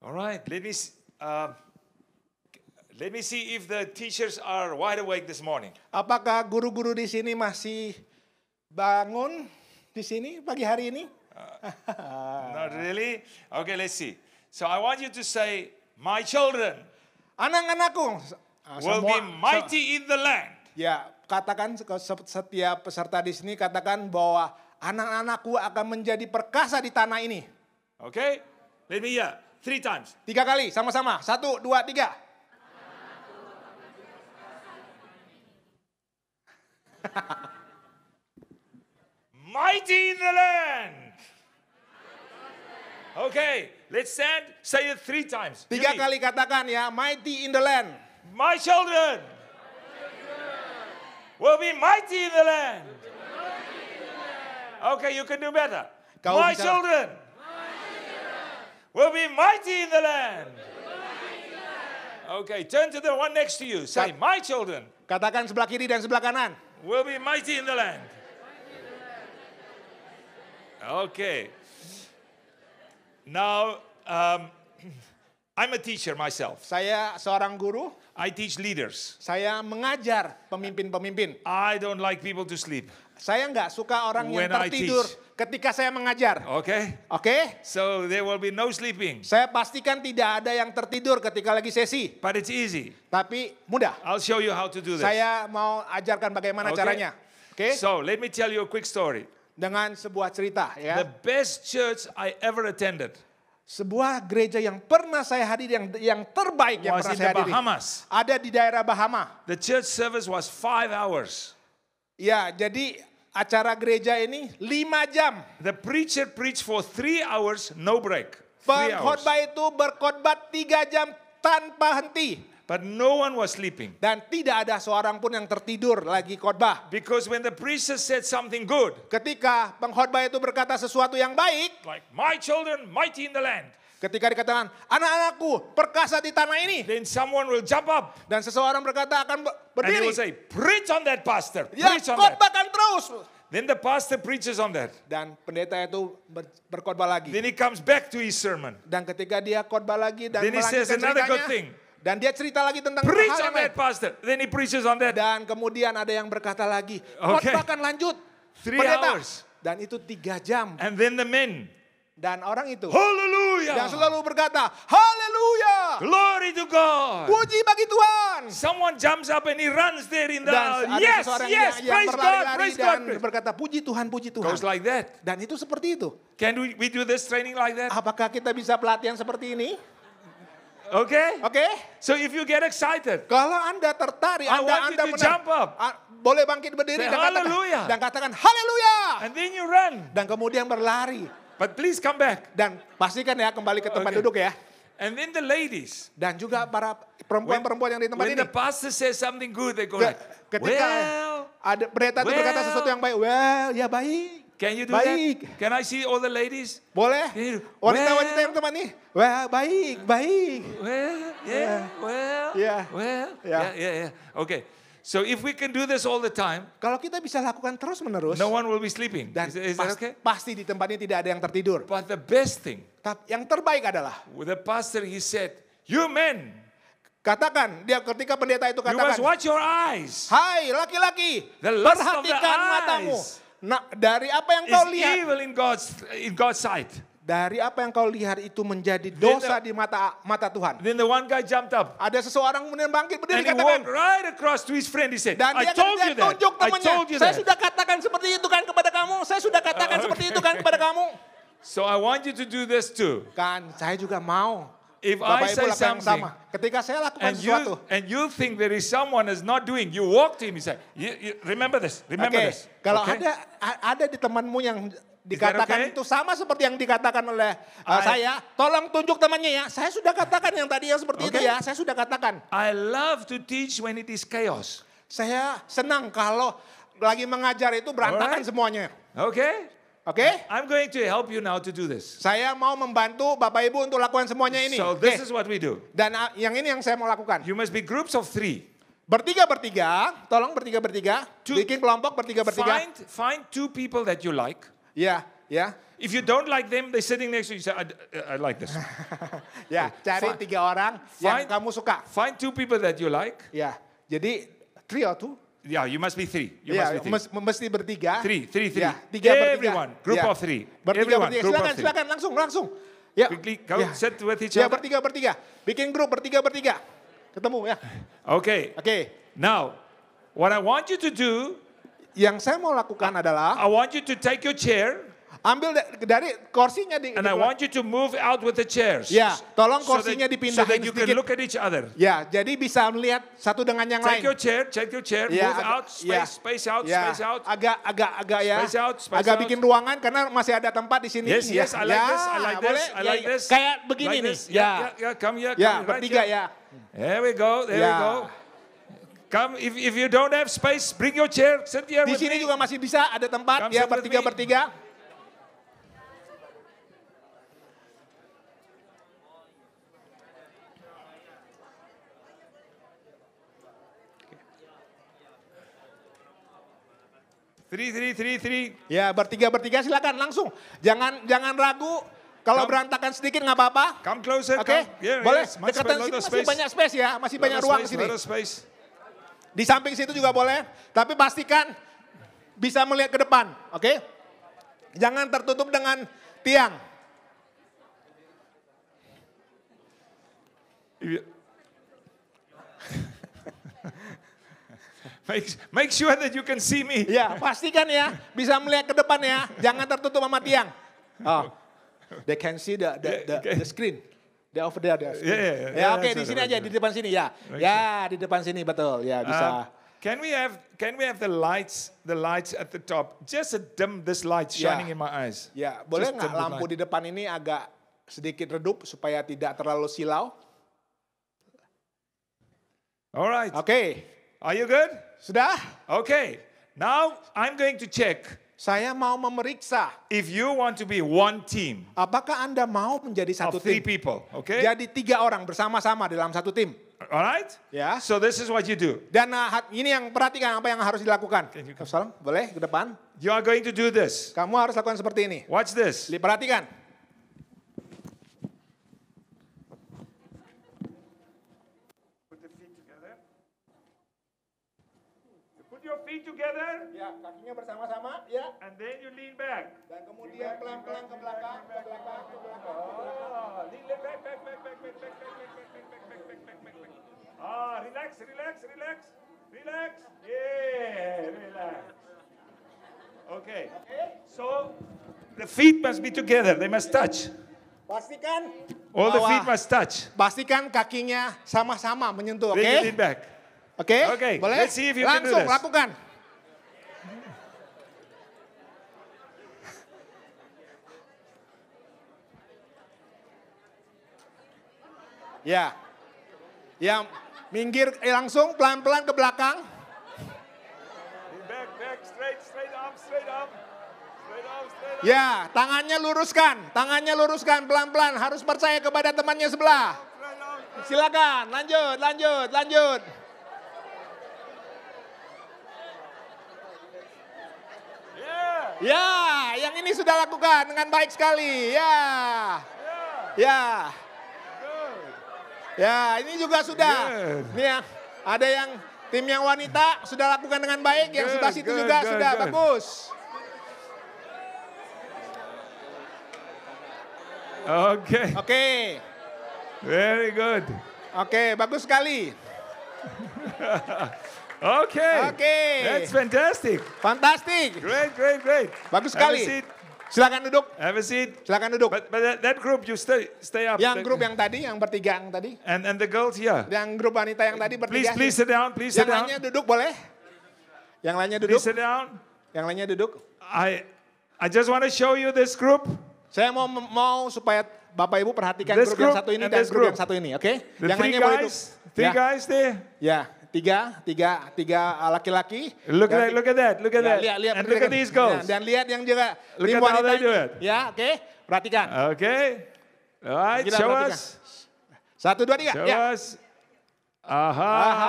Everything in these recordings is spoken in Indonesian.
Alright, let me see if the teachers are wide awake this morning. Apakah guru-guru di sini masih bangun di sini pagi hari ini? Not really? Okay, let's see. So I want you to say, my children Anak-anakku will be mighty in the land. Ya, katakan setiap peserta di sini katakan bahwa anak-anakku akan menjadi perkasa di tanah ini. Okay? Let me hear. 3 times. 3 kali sama-sama. 1, 2, 3. Mighty in the land. Okay, let's stand. Say it 3 times. 3 kali katakan ya, mighty in the land. My children will be mighty in the land. Okay, you can do better. My children will be mighty in the land. Okay, turn to the one next to you. Say, my children Katakan sebelah kiri dan sebelah kanan. will be mighty in the land. Okay. Now, I'm a teacher myself. Saya seorang guru. I teach leaders. Saya mengajar pemimpin-pemimpin. I don't like people to sleep. Saya nggak suka orang yang When I tertidur teach. ketika saya mengajar. Okay? Oke? So there will be no sleeping. Saya pastikan tidak ada yang tertidur ketika lagi sesi. But it's easy. Tapi mudah. I'll show you how to do this. Saya mau ajarkan bagaimana Okay. caranya. Oke? So let me tell you a quick story. Dengan sebuah cerita ya. The best church I ever attended Sebuah gereja yang pernah saya hadiri yang terbaik yang was pernah in saya the hadiri. Bahamas. Ada di daerah Bahama. The church service was 5 hours. Ya, jadi acara gereja ini 5 jam. The preacher preached for 3 hours, no break. 3 hours. Pengkhotbah itu berkhotbah 3 jam tanpa henti. But no one was sleeping. Dan tidak ada seorang pun yang tertidur lagi khotbah. Because when the preacher said something good, Ketika pengkhotbah itu berkata sesuatu yang baik, like, my children mighty in the land, ketika dikatakan, anak-anakku perkasa di tanah ini. then someone will jump up Dan seseorang berkata akan and they berdiri. will say, preach on that, pastor. Ya, Preach on that. khotbahkan terus. Then the pastor preaches on that. Dan pendeta itu berkhotbah lagi. Then he comes back to his sermon. Dan ketika dia khotbah lagi dan Then he says melanjutkan another good ceritanya. thing. Dan dia cerita lagi tentang Preach hal on yang lain. that, pastor. Then he preaches on that. Dan kemudian ada yang berkata lagi, Okay. khotbahkan lanjut. 3 Pendeta. hours. Dan itu 3 jam. And then the men, Dan orang itu hallelujah, yang selalu berkata, haleluya, glory to God. puji bagi Tuhan. Someone jumps up and he runs there in the, Dan ada yes, seseorang yes, yang praise God, berlari-lari praise dan God. berkata, puji Tuhan, puji Tuhan. Goes like that. Dan itu seperti itu. Can we do this training like that? Apakah kita bisa pelatihan seperti ini? Okay? Oke? So if you get excited, Kalau Anda tertarik, I want you to jump up. boleh bangkit berdiri Say, hallelujah. dan katakan haleluya. and then you run. Dan kemudian berlari. But please come back. Dan pastikan ya kembali ke tempat Okay. duduk ya. And then the ladies, Dan juga para perempuan-perempuan yang di tempat when ini. the pastor says something good, they go like, Ketika well, ada pendeta itu berkata sesuatu yang baik. Well, ya baik. can you do Baik. that? Can I see all the ladies? Boleh? Can you- Wanita-wanita yang teman nih. Well, baik, baik. Well, yeah, well, Yeah. well, Yeah. yeah. Okay. So if we can do this all the time, Kalau kita bisa lakukan terus menerus. no one will be sleeping. Dan Is that okay? pasti di tempat ini tidak ada yang tertidur. But the best thing, Tapi yang terbaik adalah. with the pastor, he said, you men, Katakan, dia ketika pendeta itu you must katakan. watch your eyes. Hai laki-laki, The lust of the perhatikan matamu. eyes Nah, dari apa yang is kau lihat, evil in God's sight. dari apa yang kau lihat itu menjadi dosa di mata Tuhan. Then the one guy jumped up Ada seseorang kemudian bangkit berdiri and he katakan, walked right across to his friend. He said, dan I dia told you kemudian that. tunjuk I temannya. told you Saya that. sudah katakan seperti itu kan kepada kamu. Saya sudah katakan seperti itu kan kepada kamu. So I want you to do this too. Kan saya juga mau. If Bapak I Ibu say lakukan yang something sama. Ketika saya lakukan sesuatu. and you think there is someone is not doing, you walk to him. You say, remember this. Remember Oke, this. kalau Okay? ada di temanmu yang dikatakan okay? itu sama seperti yang dikatakan oleh saya, tolong tunjuk temannya ya. Saya sudah katakan yang tadi yang seperti itu Okay. ya. Saya sudah katakan. I love to teach when it is chaos. Saya senang kalau lagi mengajar itu berantakan Alright. semuanya. Okay? Oke? I'm going to help you now to do this. Saya mau membantu Bapak Ibu untuk lakukan semuanya ini. So Oke. this is what we do. Dan yang ini yang saya mau lakukan. You must be groups of 3. Bertiga-bertiga, tolong bertiga-bertiga. Two. Bikin kelompok bertiga-bertiga. Find 2 people that you like. Ya, Ya. If you don't like them, they're sitting next to you. You say, I like this. Ya, cari Fine. 3 orang yang Fine. kamu suka. Find 2 people that you like. Ya, jadi 3 or 2? Yeah, you must be 3. You Ya, must be 3. mesti bertiga. 3. Ya, 3 bertiga. Everyone, group Ya. of 3. Bertiga, Everyone, bertiga. group Silakan, of 3. silakan, langsung. Ya. Quickly, go Ya. sit with each Ya, other. bertiga. Bikin grup bertiga. Ketemu ya. Okay. Oke. Now, what I want you to do, Yang saya mau lakukan adalah I want you to take your chair ambil dari kursinya and I want you to move out with the chairs. Ya, tolong So kursinya that dipindahin you can sedikit. look at each other. Ya, jadi bisa melihat satu dengan yang Take lain. your chair, Ya, move out, space out, ya, space out. Agak ya. Space out, space agak out. bikin ruangan karena masih ada tempat di sini. Yes, ya. I like Ya, this, I like boleh. this, I like Ya, this. Kayak begini Like nih. this. Ya. Come here, Ya, right bertiga here. ya. There we go, there we Ya. go. Come, if you don't have space, bring your chair, sit here Di with sini me. juga masih bisa ada tempat Come ya sit with me. bertiga. Three. Ya, bertiga silakan langsung. Jangan ragu. Kalau Come. berantakan sedikit nggak apa-apa. Come closer, Oke, come. Yeah, boleh. yes, much Dekatan lot sini of masih space. banyak space ya, masih banyak Lot of ruang space, di sini. lot of space. Di samping situ juga boleh, tapi pastikan bisa melihat ke depan, oke? Jangan tertutup dengan tiang. Make sure that you can see me. Ya, pastikan ya, bisa melihat ke depan ya, jangan tertutup sama tiang. Oh, they can see the screen. They over there. The screen. Yeah, Oke, that's di sini right. aja, di depan sini ya. Ya, di depan sini betul, ya bisa. Can we have the lights at the top? Just to dim this light shining in my eyes. Ya, boleh Just nggak dim the lampu light. di depan ini agak sedikit redup supaya tidak terlalu silau? All right. Oke, Are you good? sudah? Okay. Now I'm going to check Saya mau memeriksa, if you want to be one team apakah Anda mau menjadi satu of 3 tim? people. Okay. Jadi 3 orang bersama-sama dalam satu tim. All right. Ya. So this is what you do. Dan ini yang perhatikan apa yang harus dilakukan. Salam, boleh ke depan? You are going to do this. Kamu harus lakukan seperti ini. Watch this. Perhatikan. Put the feet together. You put your feet together, Ya, kakinya bersama-sama, ya. and then you lean back. Dan kemudian pelan-pelan ke belakang, ke belakang, ke belakang. Ah, lean back. Ah, relax. Yeah, relax. Okay. So the feet must be together. They must touch. Pastikan All the bahwa- feet must touch. pastikan kakinya sama-sama menyentuh, oke? Then you lean back. Oke? Okay, Boleh? let's see if you can do Langsung this. lakukan. Ya. Ya, minggir langsung pelan-pelan ke belakang. Back, straight arm. Ya, tangannya luruskan pelan-pelan. Harus percaya kepada temannya sebelah. Silakan, lanjut. Yeah. Ya, yang ini sudah lakukan dengan baik sekali. Ya. Ya, ini juga sudah. Good. Nih ya, ada yang tim yang wanita sudah lakukan dengan baik, yang Good, sebelah situ good, juga good, sudah good. bagus. Okay. Oke. Very good. Oke, bagus sekali. Okay. Oke. That's fantastic. Fantastik. Great. Bagus Have a sekali. seat. Silakan duduk. Have a seat. Silakan duduk. But that group, you stay up. Yang grup yang tadi, yang bertiga yang tadi. And the girls here. Yang grup wanita yang tadi bertiga. Please sit down. Please sit Yang down. lainnya duduk boleh? Yang lainnya duduk? Please sit down. Yang lainnya duduk? I just want to show you this group. Saya mau supaya Bapak Ibu perhatikan This grup yang group satu ini and dan this grup group. yang satu ini, oke? The Yang three lainnya boleh duduk. three Ya. guys there. Ya, tiga laki-laki. Look at that. Ya, lihat, And look at these girls. Dan lihat yang juga Look tim at how wanita they do ini. it. Ya, oke. Perhatikan. Okay. All right. Kita Show perhatikan. us. 1, 2, 3. Show Ya. us. Aha.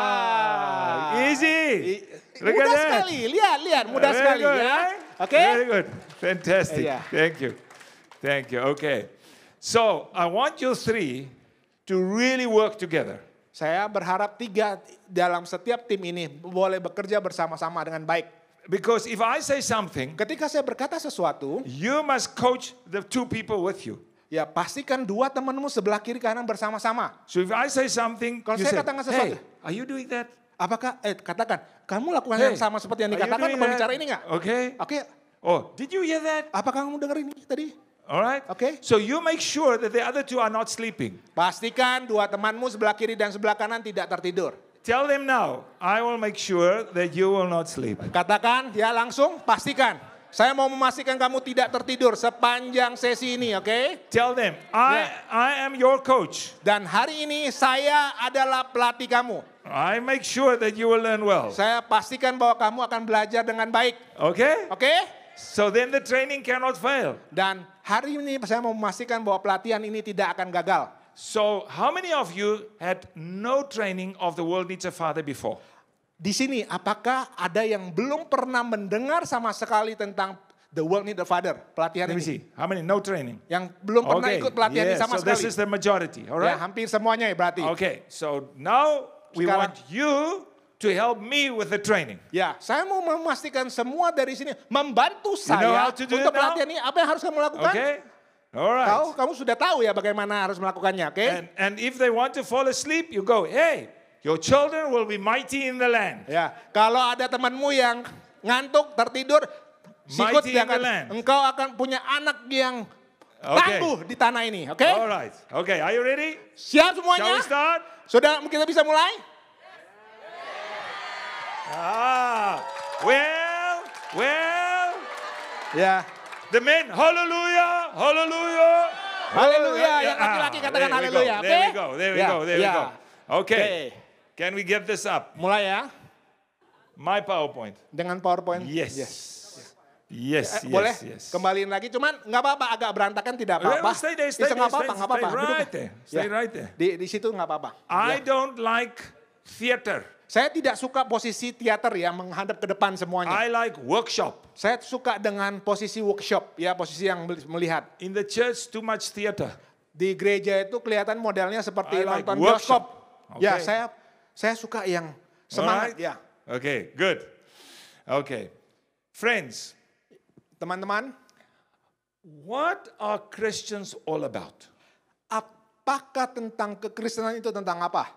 Easy. Look Mudah at that. sekali. Lihat, mudah Very sekali good, ya. right? Oke? Very good. Fantastic. Yeah. Thank you. Thank you. Okay. So, I want you three to really work together. Saya berharap 3 dalam setiap tim ini boleh bekerja bersama-sama dengan baik. Because if I say something, Ketika saya berkata sesuatu, you must coach the 2 people with you. ya pastikan 2 temanmu sebelah kiri kanan bersama-sama. So if I say something, Kalau you saya say, katakan hey, sesuatu, are you doing that? apakah katakan, kamu lakukan Hey, yang sama seperti yang are you dikatakan doing pembicara that? ini enggak? Okay. Oke, Oh, did you hear that? apakah kamu dengar ini tadi? All right. Okay. So you make sure that the other 2 are not sleeping. Pastikan 2 temanmu sebelah kiri dan sebelah kanan tidak tertidur. Tell them now, I will make sure that you will not sleep. Katakan, ya langsung pastikan. Saya mau memastikan kamu tidak tertidur sepanjang sesi ini, oke? Tell them, Yeah. I am your coach. Dan hari ini saya adalah pelatih kamu. I make sure that you will learn well. Saya pastikan bahwa kamu akan belajar dengan baik, Okay? oke? So then the training cannot fail. Dan hari ini saya mau memastikan bahwa pelatihan ini tidak akan gagal. So how many of you had no training of the world needs a father before? Di sini, apakah ada yang belum pernah mendengar sama sekali tentang The World Need a Father, pelatihan Let me ini? see. How many? No training. Yang belum pernah ikut pelatihan ini Yeah, sama so this sekali. is the majority. All Ya, right? hampir semuanya ya berarti. Okay. So now we Sekarang- want you to help me with the training. Ya, saya mau memastikan semua dari sini membantu know saya how to do untuk it now? pelatihan ini. Apa yang harus kamu lakukan? Okay? All right. Kamu sudah tahu ya bagaimana harus melakukannya, oke? And if they want to fall asleep, you go, hey, your children will be mighty in the land. Ya, kalau ada temanmu yang ngantuk, tertidur, sikut Mighty in the jangan. land. Engkau akan punya anak yang Okay. tangguh di tanah ini, oke? All right. Okay, are you ready? Siap Shall semuanya? we start? Sudah kita bisa mulai? Well, Ya. the men, hallelujah, hallelujah. Haleluya, Yeah, yang laki-laki katakan there we go, haleluya, oke? There we go, there we Ya, go, there we ya. go. Okay, Oke. can we get this up? Mulai ya, My PowerPoint. dengan PowerPoint. Yes. Yes, Boleh yes. kembaliin lagi, cuman nggak apa-apa, agak berantakan tidak apa-apa. Stay there, Bisa nggak apa-apa, stay nggak apa-apa. right Duduk. there. Stay Ya. right there. Di situ nggak apa-apa. I Ya. don't like theater. Saya tidak suka posisi teater yang menghadap ke depan semuanya. I like workshop. Saya suka dengan posisi workshop, ya posisi yang melihat. In the church, too much theater. Di gereja itu kelihatan modelnya seperti I like nonton workshop. bioskop. Ya, Okay. saya suka yang semangat, Alright? ya. Okay, good. Okay. Friends, Teman-teman, what are Christians all about? apakah tentang kekristenan itu tentang apa?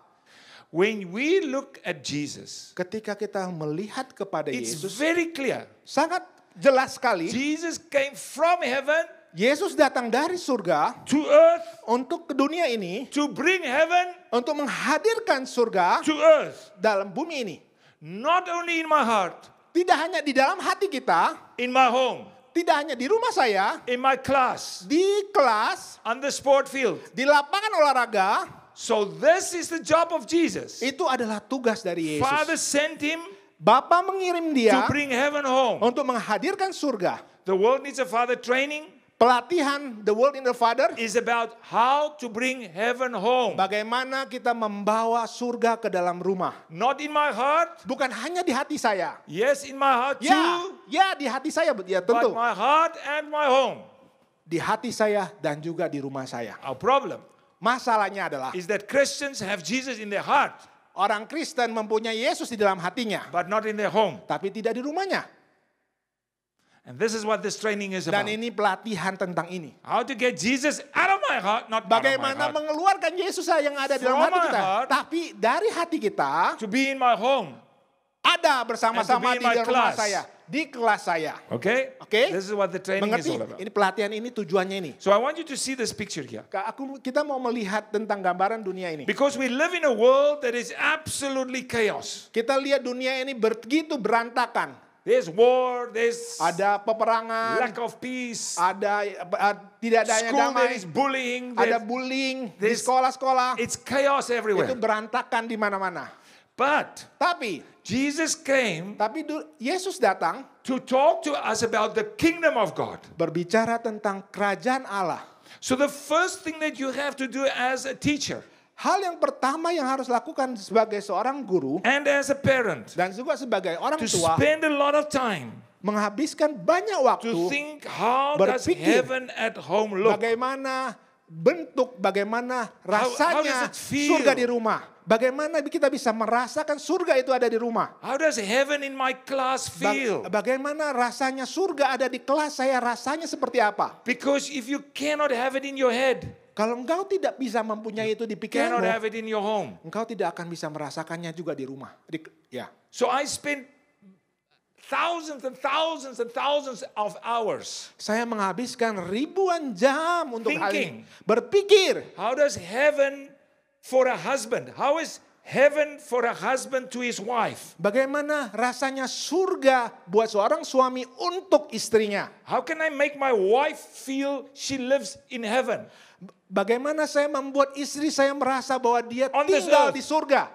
When we look at Jesus, Ketika kita melihat kepada it's Yesus, very clear. sangat jelas sekali, Jesus came from heaven Yesus datang dari surga to earth untuk ke dunia ini, to bring heaven untuk menghadirkan surga to earth. dalam bumi ini. Not only in my heart, Tidak hanya di dalam hati kita, in my home, tidak hanya di rumah saya, in my class, di kelas, on the sport field. di lapangan olahraga, So this is the job of Jesus. itu adalah tugas dari Yesus. Father sent him Bapa mengirim dia to bring heaven home. untuk menghadirkan surga. The world needs a father training Pelatihan The World in the Father, is about how to bring heaven home. bagaimana kita membawa surga ke dalam rumah. Not in my heart. Bukan hanya di hati saya. Yes, in my heart Ya, too. ya di hati saya, ya But tentu. my heart and my home. Di hati saya dan juga di rumah saya. Our problem Masalahnya adalah is that Christians have Jesus in their heart, orang Kristen mempunyai Yesus di dalam hatinya, but not in their home. tapi tidak di rumahnya. And this is what this training is Dan about. ini pelatihan tentang ini. How to get Jesus out of my heart, not out of my Bagaimana heart. mengeluarkan Yesus yang ada di dalam From hati my kita. heart. Tapi dari hati kita To be in my home. ada bersama-sama And to be di in my dalam rumah class. saya. Di kelas saya. Okay? Oke? This is what the training is Mengerti? all about. Ini pelatihan ini tujuannya ini. So I want you to see this picture here. Kita mau melihat tentang gambaran dunia ini. Because we live in a world that is absolutely chaos. Kita lihat dunia ini begitu berantakan. There's war, there's Ada peperangan, lack of peace, ada tidak adanya school there damai, is bullying, ada there's- bullying di there's- sekolah-sekolah. it's chaos Itu everywhere. berantakan di mana-mana. But Tapi Jesus came Yesus datang to talk to us about the kingdom of God. berbicara tentang kerajaan Allah. So the first thing that you have to do as a teacher Hal yang pertama yang harus lakukan sebagai seorang guru and as a parent, dan juga sebagai orang to tua, spend a lot of time menghabiskan banyak waktu to think how does berpikir heaven at home look? bagaimana bentuk, bagaimana how rasanya does it feel? surga di rumah. Bagaimana kita bisa merasakan surga itu ada di rumah. How does heaven in my class feel? Bagaimana rasanya surga ada di kelas saya, rasanya seperti apa. Because if you cannot have it in your head, Kalau engkau tidak bisa mempunyai itu di cannot have pikiranmu, it in your home. engkau tidak akan bisa merasakannya juga di rumah. Ya. So I spent thousands and thousands and thousands of hours Saya menghabiskan ribuan jam untuk hal thinking. ini. Berpikir, How does heaven for a husband? How is heaven for a husband to his wife? bagaimana rasanya surga buat seorang suami untuk istrinya. How can I make my wife feel she lives in heaven? Bagaimana saya membuat istri saya merasa bahwa dia On this tinggal earth. di surga,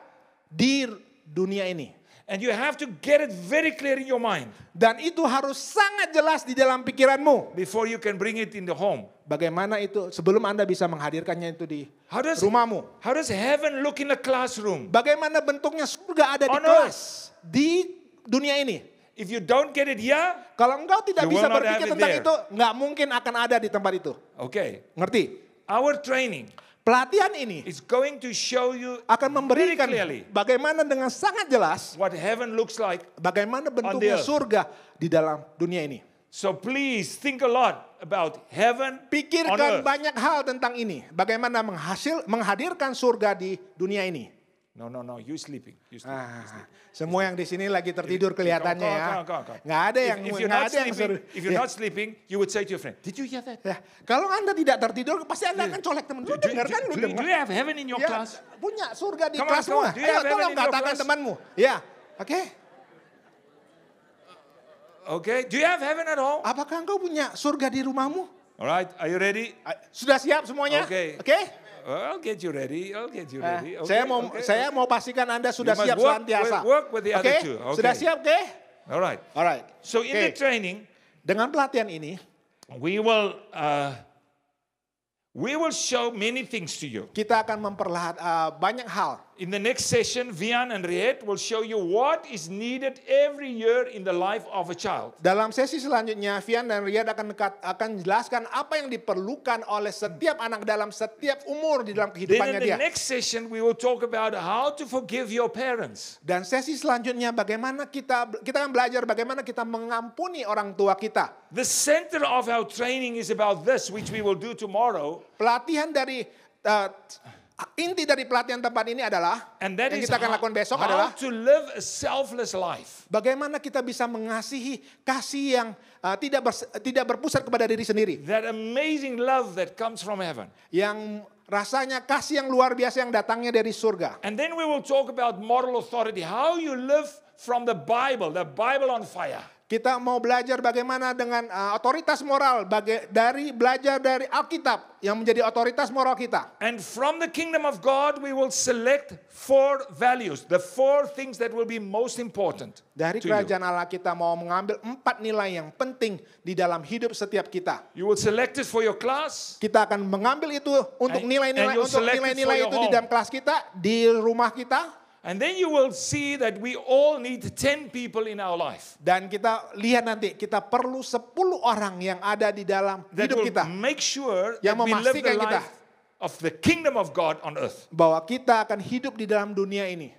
di dunia ini. And you have to get it very clear in your mind Dan itu harus sangat jelas di dalam pikiranmu. before you can bring it in the home. Bagaimana itu sebelum Anda bisa menghadirkannya itu di How does rumahmu. how does heaven look in a classroom? Bagaimana bentuknya surga ada di On kelas, di dunia ini. If you don't get it here, Kalau engkau tidak You bisa will not berpikir have it tentang there. itu, nggak mungkin akan ada di tempat itu. okay. Ngerti? Our training Pelatihan ini is going to show you akan memberikan very clearly bagaimana dengan sangat jelas what heaven looks like. bagaimana bentuknya earth. surga di dalam dunia ini. So please think a lot about heaven on Pikirkan earth. banyak hal tentang ini. Bagaimana menghadirkan surga di dunia ini. No, you sleeping. You sleeping. Semua yang di sini lagi tertidur kelihatannya ya. Come on. Nggak ada yang If you're nggak not ada yang sleeping, suruh. if you're not sleeping, you would say to your friend, "Did you hear that? Ya, kalau Anda tidak tertidur, pasti Anda akan colek teman. Lu dengar kan? Lu do dengar. you have heaven in your Ya, class? punya surga di Come on, kelasmu. come on. Do you Ayo have heaven tolong in your katakan class? temanmu. Ya, oke. Okay. Do you have heaven at home? Apakah engkau punya surga di rumahmu? All right. Are you ready? Sudah siap semuanya? Oke. Oke? I'll get you ready. Okay, Saya mau pastikan Anda sudah You must siap work senantiasa. with the other Oke? two. Okay. Sudah siap, oke? All right. Alright. So in the Oke. training, Dengan pelatihan ini, we will show many things to you. kita akan banyak hal. In the next session, Vian and Riet will show you what is needed every year in the life of a child. Dalam sesi selanjutnya, Vian dan Riyad akan jelaskan apa yang diperlukan oleh setiap anak dalam setiap umur di dalam Then kehidupannya in the dia. next session, we will talk about how to forgive your parents. Dan sesi selanjutnya bagaimana kita akan belajar bagaimana kita mengampuni orang tua kita. The center of our training is about this, which we will do tomorrow. Pelatihan dari inti dari pelatihan tempat ini adalah And that yang is kita akan lakukan besok how adalah to live a selfless life. bagaimana kita bisa mengasihi kasih yang tidak berpusat kepada diri sendiri. That amazing love that comes from heaven. Yang rasanya kasih yang luar biasa yang datangnya dari surga. And then we will talk about moral authority, how you live from the Bible on fire. Kita mau belajar bagaimana dengan otoritas moral belajar dari Alkitab yang menjadi otoritas moral kita. And from the kingdom of God, we will select 4 values, the 4 things that will be most important Dari to you. kerajaan Allah kita mau mengambil 4 nilai yang penting di dalam hidup setiap kita. You will select it for your class. Kita akan mengambil itu untuk And nilai-nilai you'll select it for nilai-nilai your itu di home. dalam kelas kita, di rumah kita. And then you will see that we all need 10 people in our life. Dan kita lihat nanti kita perlu 10 orang yang ada di dalam That hidup will kita. make sure Yang that we live the memastikan kita life of the kingdom of God on earth. bahwa kita akan hidup di dalam dunia ini.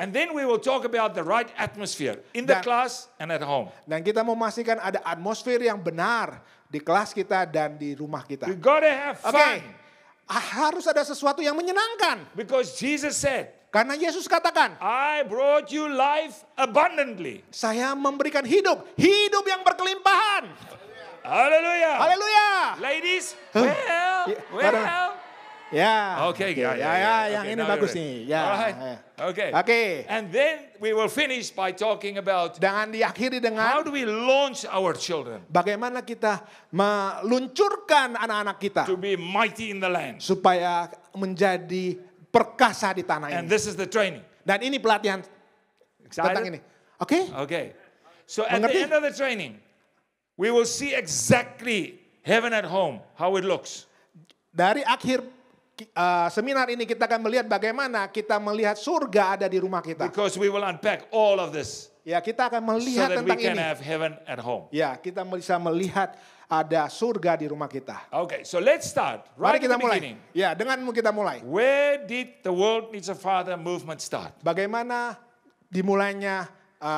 And then we will talk about the right atmosphere in the Dan- class and at home. Dan kita memastikan ada atmosfer yang benar di kelas kita dan di rumah kita. We gotta have Oke, fun. harus ada sesuatu yang menyenangkan. Because Jesus said, Karena Yesus katakan, I brought you life abundantly. saya memberikan hidup yang berkelimpahan. Hallelujah. Haleluya. Ladies, Yeah, well. Ya. Okay, yang okay, ini now bagus you're ready. nih. Ya. All right. Okay. Oke. And then we will finish by talking about Dengan diakhiri how dengan do we launch our children bagaimana kita meluncurkan anak-anak kita to be mighty in the land. supaya menjadi perkasa di tanah And ini. this is the training. Dan ini pelatihan tentang ini. Oke? Okay. So at the Mengerti? end of the training, we will see exactly heaven at home, how it looks. Dari akhir seminar ini kita akan melihat bagaimana kita melihat surga ada di rumah kita. Because we will unpack all of this Ya, kita akan so melihat that we tentang can ini. have heaven at home. Ya, kita bisa melihat ada surga di rumah kita. Okay, so let's start Mari right at kita the mulai. beginning. Ya, dengan kita mulai. Where did the World Needs a Father movement start? Bagaimana dimulainya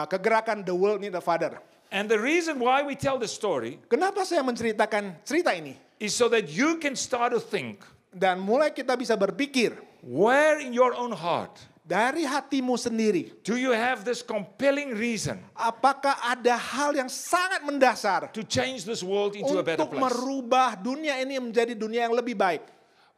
kegerakan The World Need a Father? And the reason why we tell the story Kenapa saya menceritakan cerita ini? is so that you can start to think Dan mulai kita bisa berpikir where in your own heart dari hatimu sendiri. do you have this compelling reason Apakah ada hal yang sangat mendasar to change this world into a better untuk place? merubah dunia ini menjadi dunia yang lebih baik?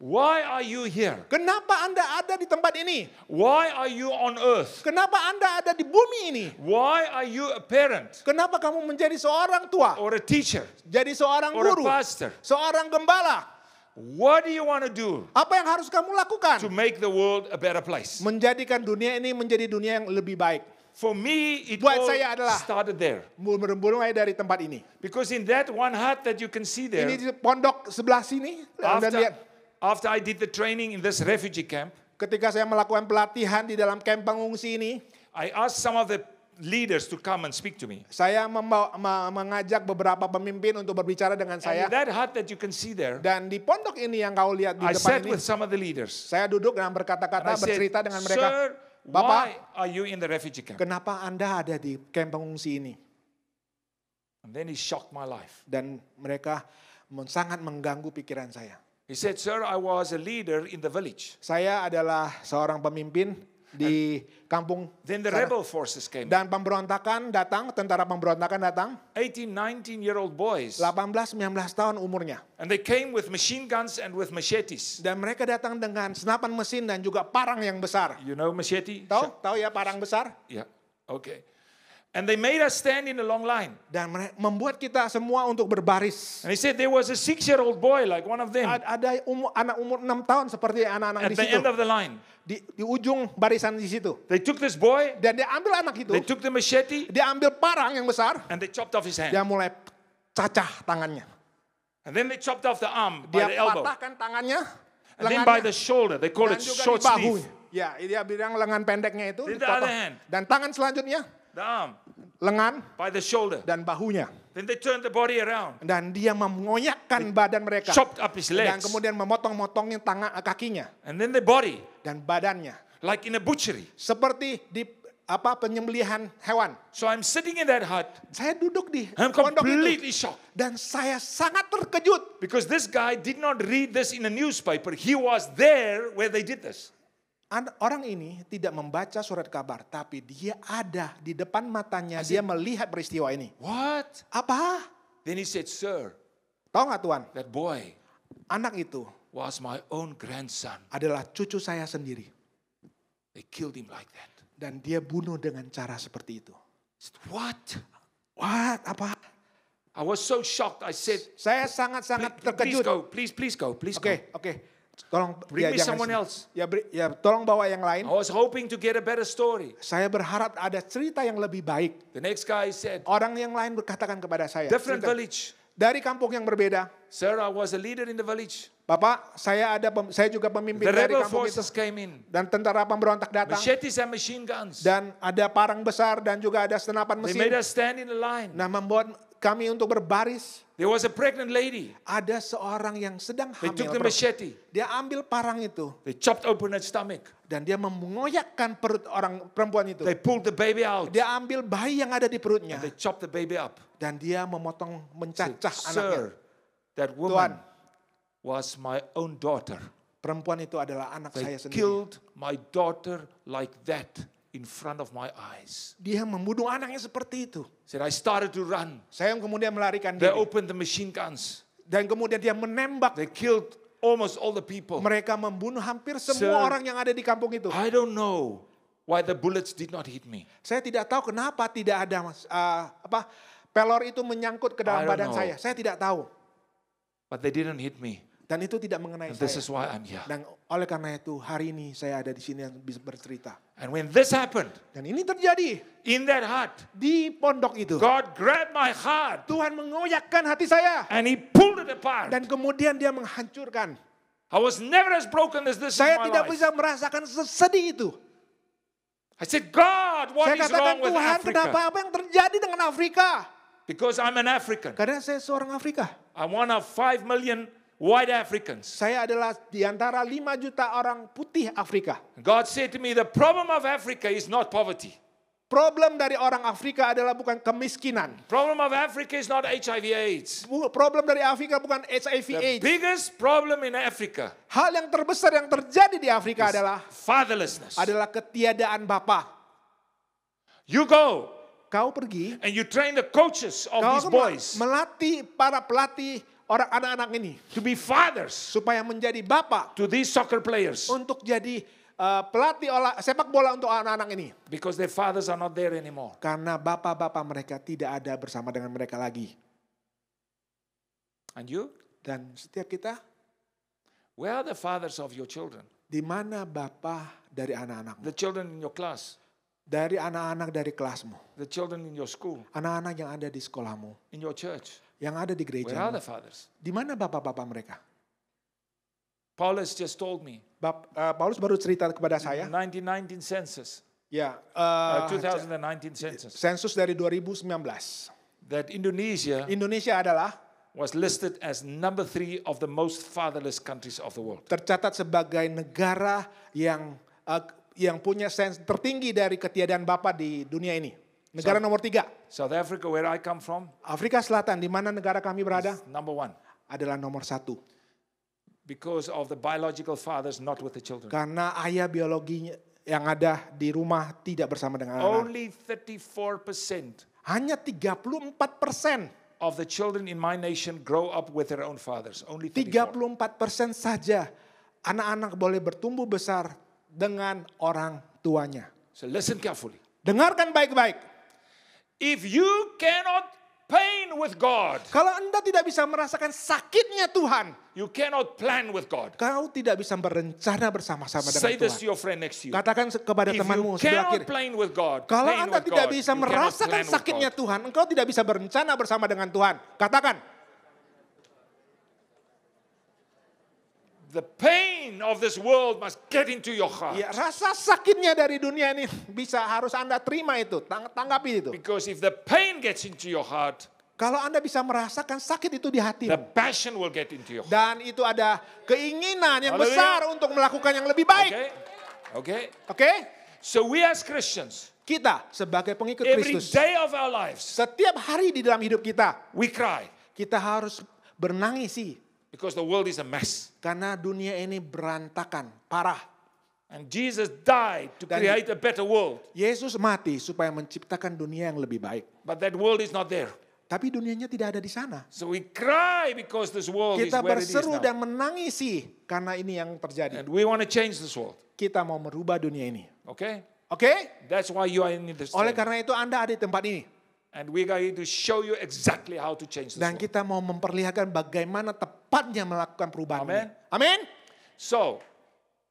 Why are you here? Kenapa Anda ada di tempat ini? Why are you on earth? Kenapa Anda ada di bumi ini? Why are you a parent Kenapa kamu menjadi seorang tua? or a teacher Jadi seorang or a guru? pastor? Seorang gembala? What do you want to do Apa yang harus kamu to lakukan? make the world a better place? Menjadikan dunia ini menjadi dunia yang lebih baik. For me, it Buat all saya adalah- started there. Mulai dari tempat ini. Because in that one hut that you can see there, Ini di pondok sebelah sini. Anda lihat. after I did the training in this refugee camp, Ketika saya melakukan pelatihan di dalam kamp pengungsi ini, I asked some of the leaders to come and speak to me. saya mengajak beberapa pemimpin untuk berbicara dengan And saya. in that hut that you can see there, Dan di pondok ini yang kau lihat di I depan sat ini, with some of the leaders. saya duduk dan And berkata-kata, I said, bercerita dengan mereka. Sir, Bapak, why are you in the refugee camp? kenapa Anda ada di kamp pengungsi ini? And then he shocked my life. Dan mereka sangat mengganggu pikiran saya. He said, Sir, I was a leader in the village. Saya adalah seorang pemimpin di kampung Then the sana. rebel forces came. Dan pemberontakan datang, tentara pemberontakan datang, 18, 19-year-old boys. 18-19 tahun umurnya. And they came with machine guns and with machetes. Dan mereka datang dengan senapan mesin dan juga parang yang besar. You know machete? Tahu ya parang besar? Yeah, okay. And they made us stand in a long line. Dan membuat kita semua untuk berbaris. And he said there was a 6-year-old boy like one of them Ada anak umur 6 tahun seperti anak-anak at di the situ. end of the line. Di ujung barisan di situ. They took this boy, Dan dia ambil anak itu, they took the machete, dia ambil parang yang besar, and they chopped off his hand. dia mulai cacah tangannya. And then they chopped off the arm Dia by the elbow. patahkan tangannya, And then by the lengannya, shoulder, they call dan it juga short di bahu. sleeve. Ya, dia bilang lengan pendeknya itu Then the dipotong. other hand. Dan tangan selanjutnya, The arm lengan by the shoulder. dan bahunya. Then they turned the body around, Dan dia mengoyakkan badan mereka. chopped up his Dan legs, kemudian memotong-motongin kakinya and then the body, dan badannya. like in a butchery. Seperti di penyembelihan hewan. So I'm sitting in that hut, Saya duduk di I'm pondok itu. completely shocked. Dan saya sangat terkejut. Because this guy did not read this in a newspaper. He was there where they did this. Orang ini tidak membaca surat kabar, tapi dia ada di depan matanya, dia melihat peristiwa ini. What? Apa? Then he said, Sir, Tahu nggak Tuan? that boy Anak itu was my own grandson. adalah cucu saya sendiri. They killed him like that. Dan dia bunuh dengan cara seperti itu. I said, what? What? Apa? I was so shocked. I said, Saya sangat-sangat please terkejut. go, please go. Oke. Tolong Bring me jangan- someone else. Ya, tolong bawa yang lain. I was hoping to get a better story. Saya berharap ada cerita yang lebih baik. The next guy said, Orang yang lain berkatakan kepada saya. different cerita- village. Dari kampung yang berbeda. Sir, I was a leader in the village. Bapak, saya juga pemimpin The dari rebel kampung itu. forces came in. Dan tentara pemberontak datang. Machetes and machine guns. Dan ada parang besar dan juga ada senapan They made mesin. us stand in a line. Nah, membuat kami untuk berbaris. There was a pregnant lady. Ada seorang yang sedang They took hamil. the machete. Dia ambil parang itu. They chopped open her stomach. Dan dia mengoyakkan perut orang perempuan itu. They pulled the baby out. Dia ambil bayi yang ada di perutnya. They chopped the baby up. Dan dia mencacah anaknya. Sir, that Tuan, woman was my own daughter. perempuan itu adalah anak They saya sendiri. killed my daughter like that in front of my eyes. Dia membunuh anaknya seperti itu. Said I started to run. Saya kemudian melarikan They diri. opened the machine guns. Dan kemudian dia menembak. They killed almost all the people. Mereka membunuh hampir semua Sir, orang yang ada di kampung itu. I don't know why the bullets did not hit me. Saya tidak tahu kenapa tidak ada pelor itu menyangkut ke dalam I don't badan know. saya. Saya tidak tahu. But they didn't hit me. Dan itu tidak mengenai And this saya. is why I'm here. Dan oleh karena itu hari ini saya ada di sini yang bisa bercerita. And when this happened, Dan ini terjadi in that hut, di pondok itu. God grabbed my heart Tuhan mengoyakkan hati saya. and He pulled it apart. Dan kemudian dia menghancurkan. I was never as broken as this in Saya my tidak life. bisa merasakan sesedih itu. I said, God, what Saya is katakan, wrong with Tuhan, kenapa Africa? apa yang terjadi dengan Afrika? Because I'm an African. Karena saya seorang Afrika. I'm one of 5 million white Africans. Saya adalah di antara 5 juta orang putih Afrika. God said to me, the problem of Africa is not poverty. Problem dari orang Afrika adalah bukan kemiskinan. Problem of Africa is not HIV AIDS. Problem dari Afrika bukan HIV The AIDS. biggest problem in Africa Hal yang terbesar yang terjadi di Afrika is adalah fatherlessness. ketiadaan bapa. You go Kau pergi, and you train the coaches of kau these boys melatih para pelatih orang anak-anak ini to be fathers supaya menjadi bapa to these soccer players untuk jadi pelatih sepak bola untuk anak-anak ini. because their fathers are not there anymore. Karena bapak-bapak mereka tidak ada bersama dengan mereka lagi. And you? Dan setiap kita, Where are the fathers of your children? di mana bapak dari anak-anakmu? The children in your class, Dari anak-anak dari kelasmu. the children in your school, Anak-anak yang ada di sekolahmu. in your church. Yang ada di Where are the gereja. fathers? Di mana bapak-bapak mereka? Paulus just told me, Paulus baru cerita kepada saya. 1919 census, Ya, 2019 census, sensus dari 2019. that Indonesia Indonesia adalah was listed as number 3 of the most fatherless countries of the world. tercatat sebagai negara yang punya tertinggi dari ketiadaan bapa di dunia ini. Negara nomor 3. South Africa, where I come from, Afrika Selatan, di mana negara kami berada, number 1 adalah nomor 1. because of the biological fathers not with the children. Karena ayah biologinya yang ada di rumah tidak bersama dengan anak-anak. Only 34% Hanya 34% of the children in my nation grow up with their own fathers. Only 34. 34% saja anak-anak boleh bertumbuh besar dengan orang tuanya. So listen carefully. Dengarkan baik-baik. If you cannot pain with God, Kalau Anda tidak bisa merasakan sakitnya Tuhan, you cannot plan with God. kau tidak bisa berencana bersama-sama Say dengan this to Tuhan. your friend next to you. Katakan kepada If temanmu you sebelah cannot kiri. plan with God, Kalau pain Anda with tidak God, bisa you cannot merasakan plan with sakitnya God. Tuhan, engkau tidak bisa berencana bersama dengan Tuhan. Katakan. The pain of this world must get into your heart. Ya, rasa sakitnya dari dunia ini harus Anda terima itu, tanggapi itu. Because if the pain gets into your heart, Kalau Anda bisa merasakan sakit itu di hati, the passion will get into your heart. dan itu ada keinginan yang Haleluya. besar untuk melakukan yang lebih baik. Okay? Okay? Oke? So we as Christians, Kita sebagai pengikut every Kristus, day of our lives, setiap hari di dalam hidup kita, we cry kita harus bernangisi. because the world is a mess. Karena dunia ini berantakan, parah. And Jesus died to Dan- create a better world. Yesus mati supaya menciptakan dunia yang lebih baik. But that world is not there. Tapi dunianya tidak ada di sana. So we cry because this world is Kita where it is berseru now. dan menangisi karena ini yang terjadi. And we want to change this world. Kita mau merubah dunia ini. Okay? Oke? That's why you are in this Oleh story. karena itu Anda ada di tempat ini. And we're going to show you exactly how to change this Dan world. kita mau memperlihatkan bagaimana tepatnya melakukan perubahan Amen. ini. Amin. So,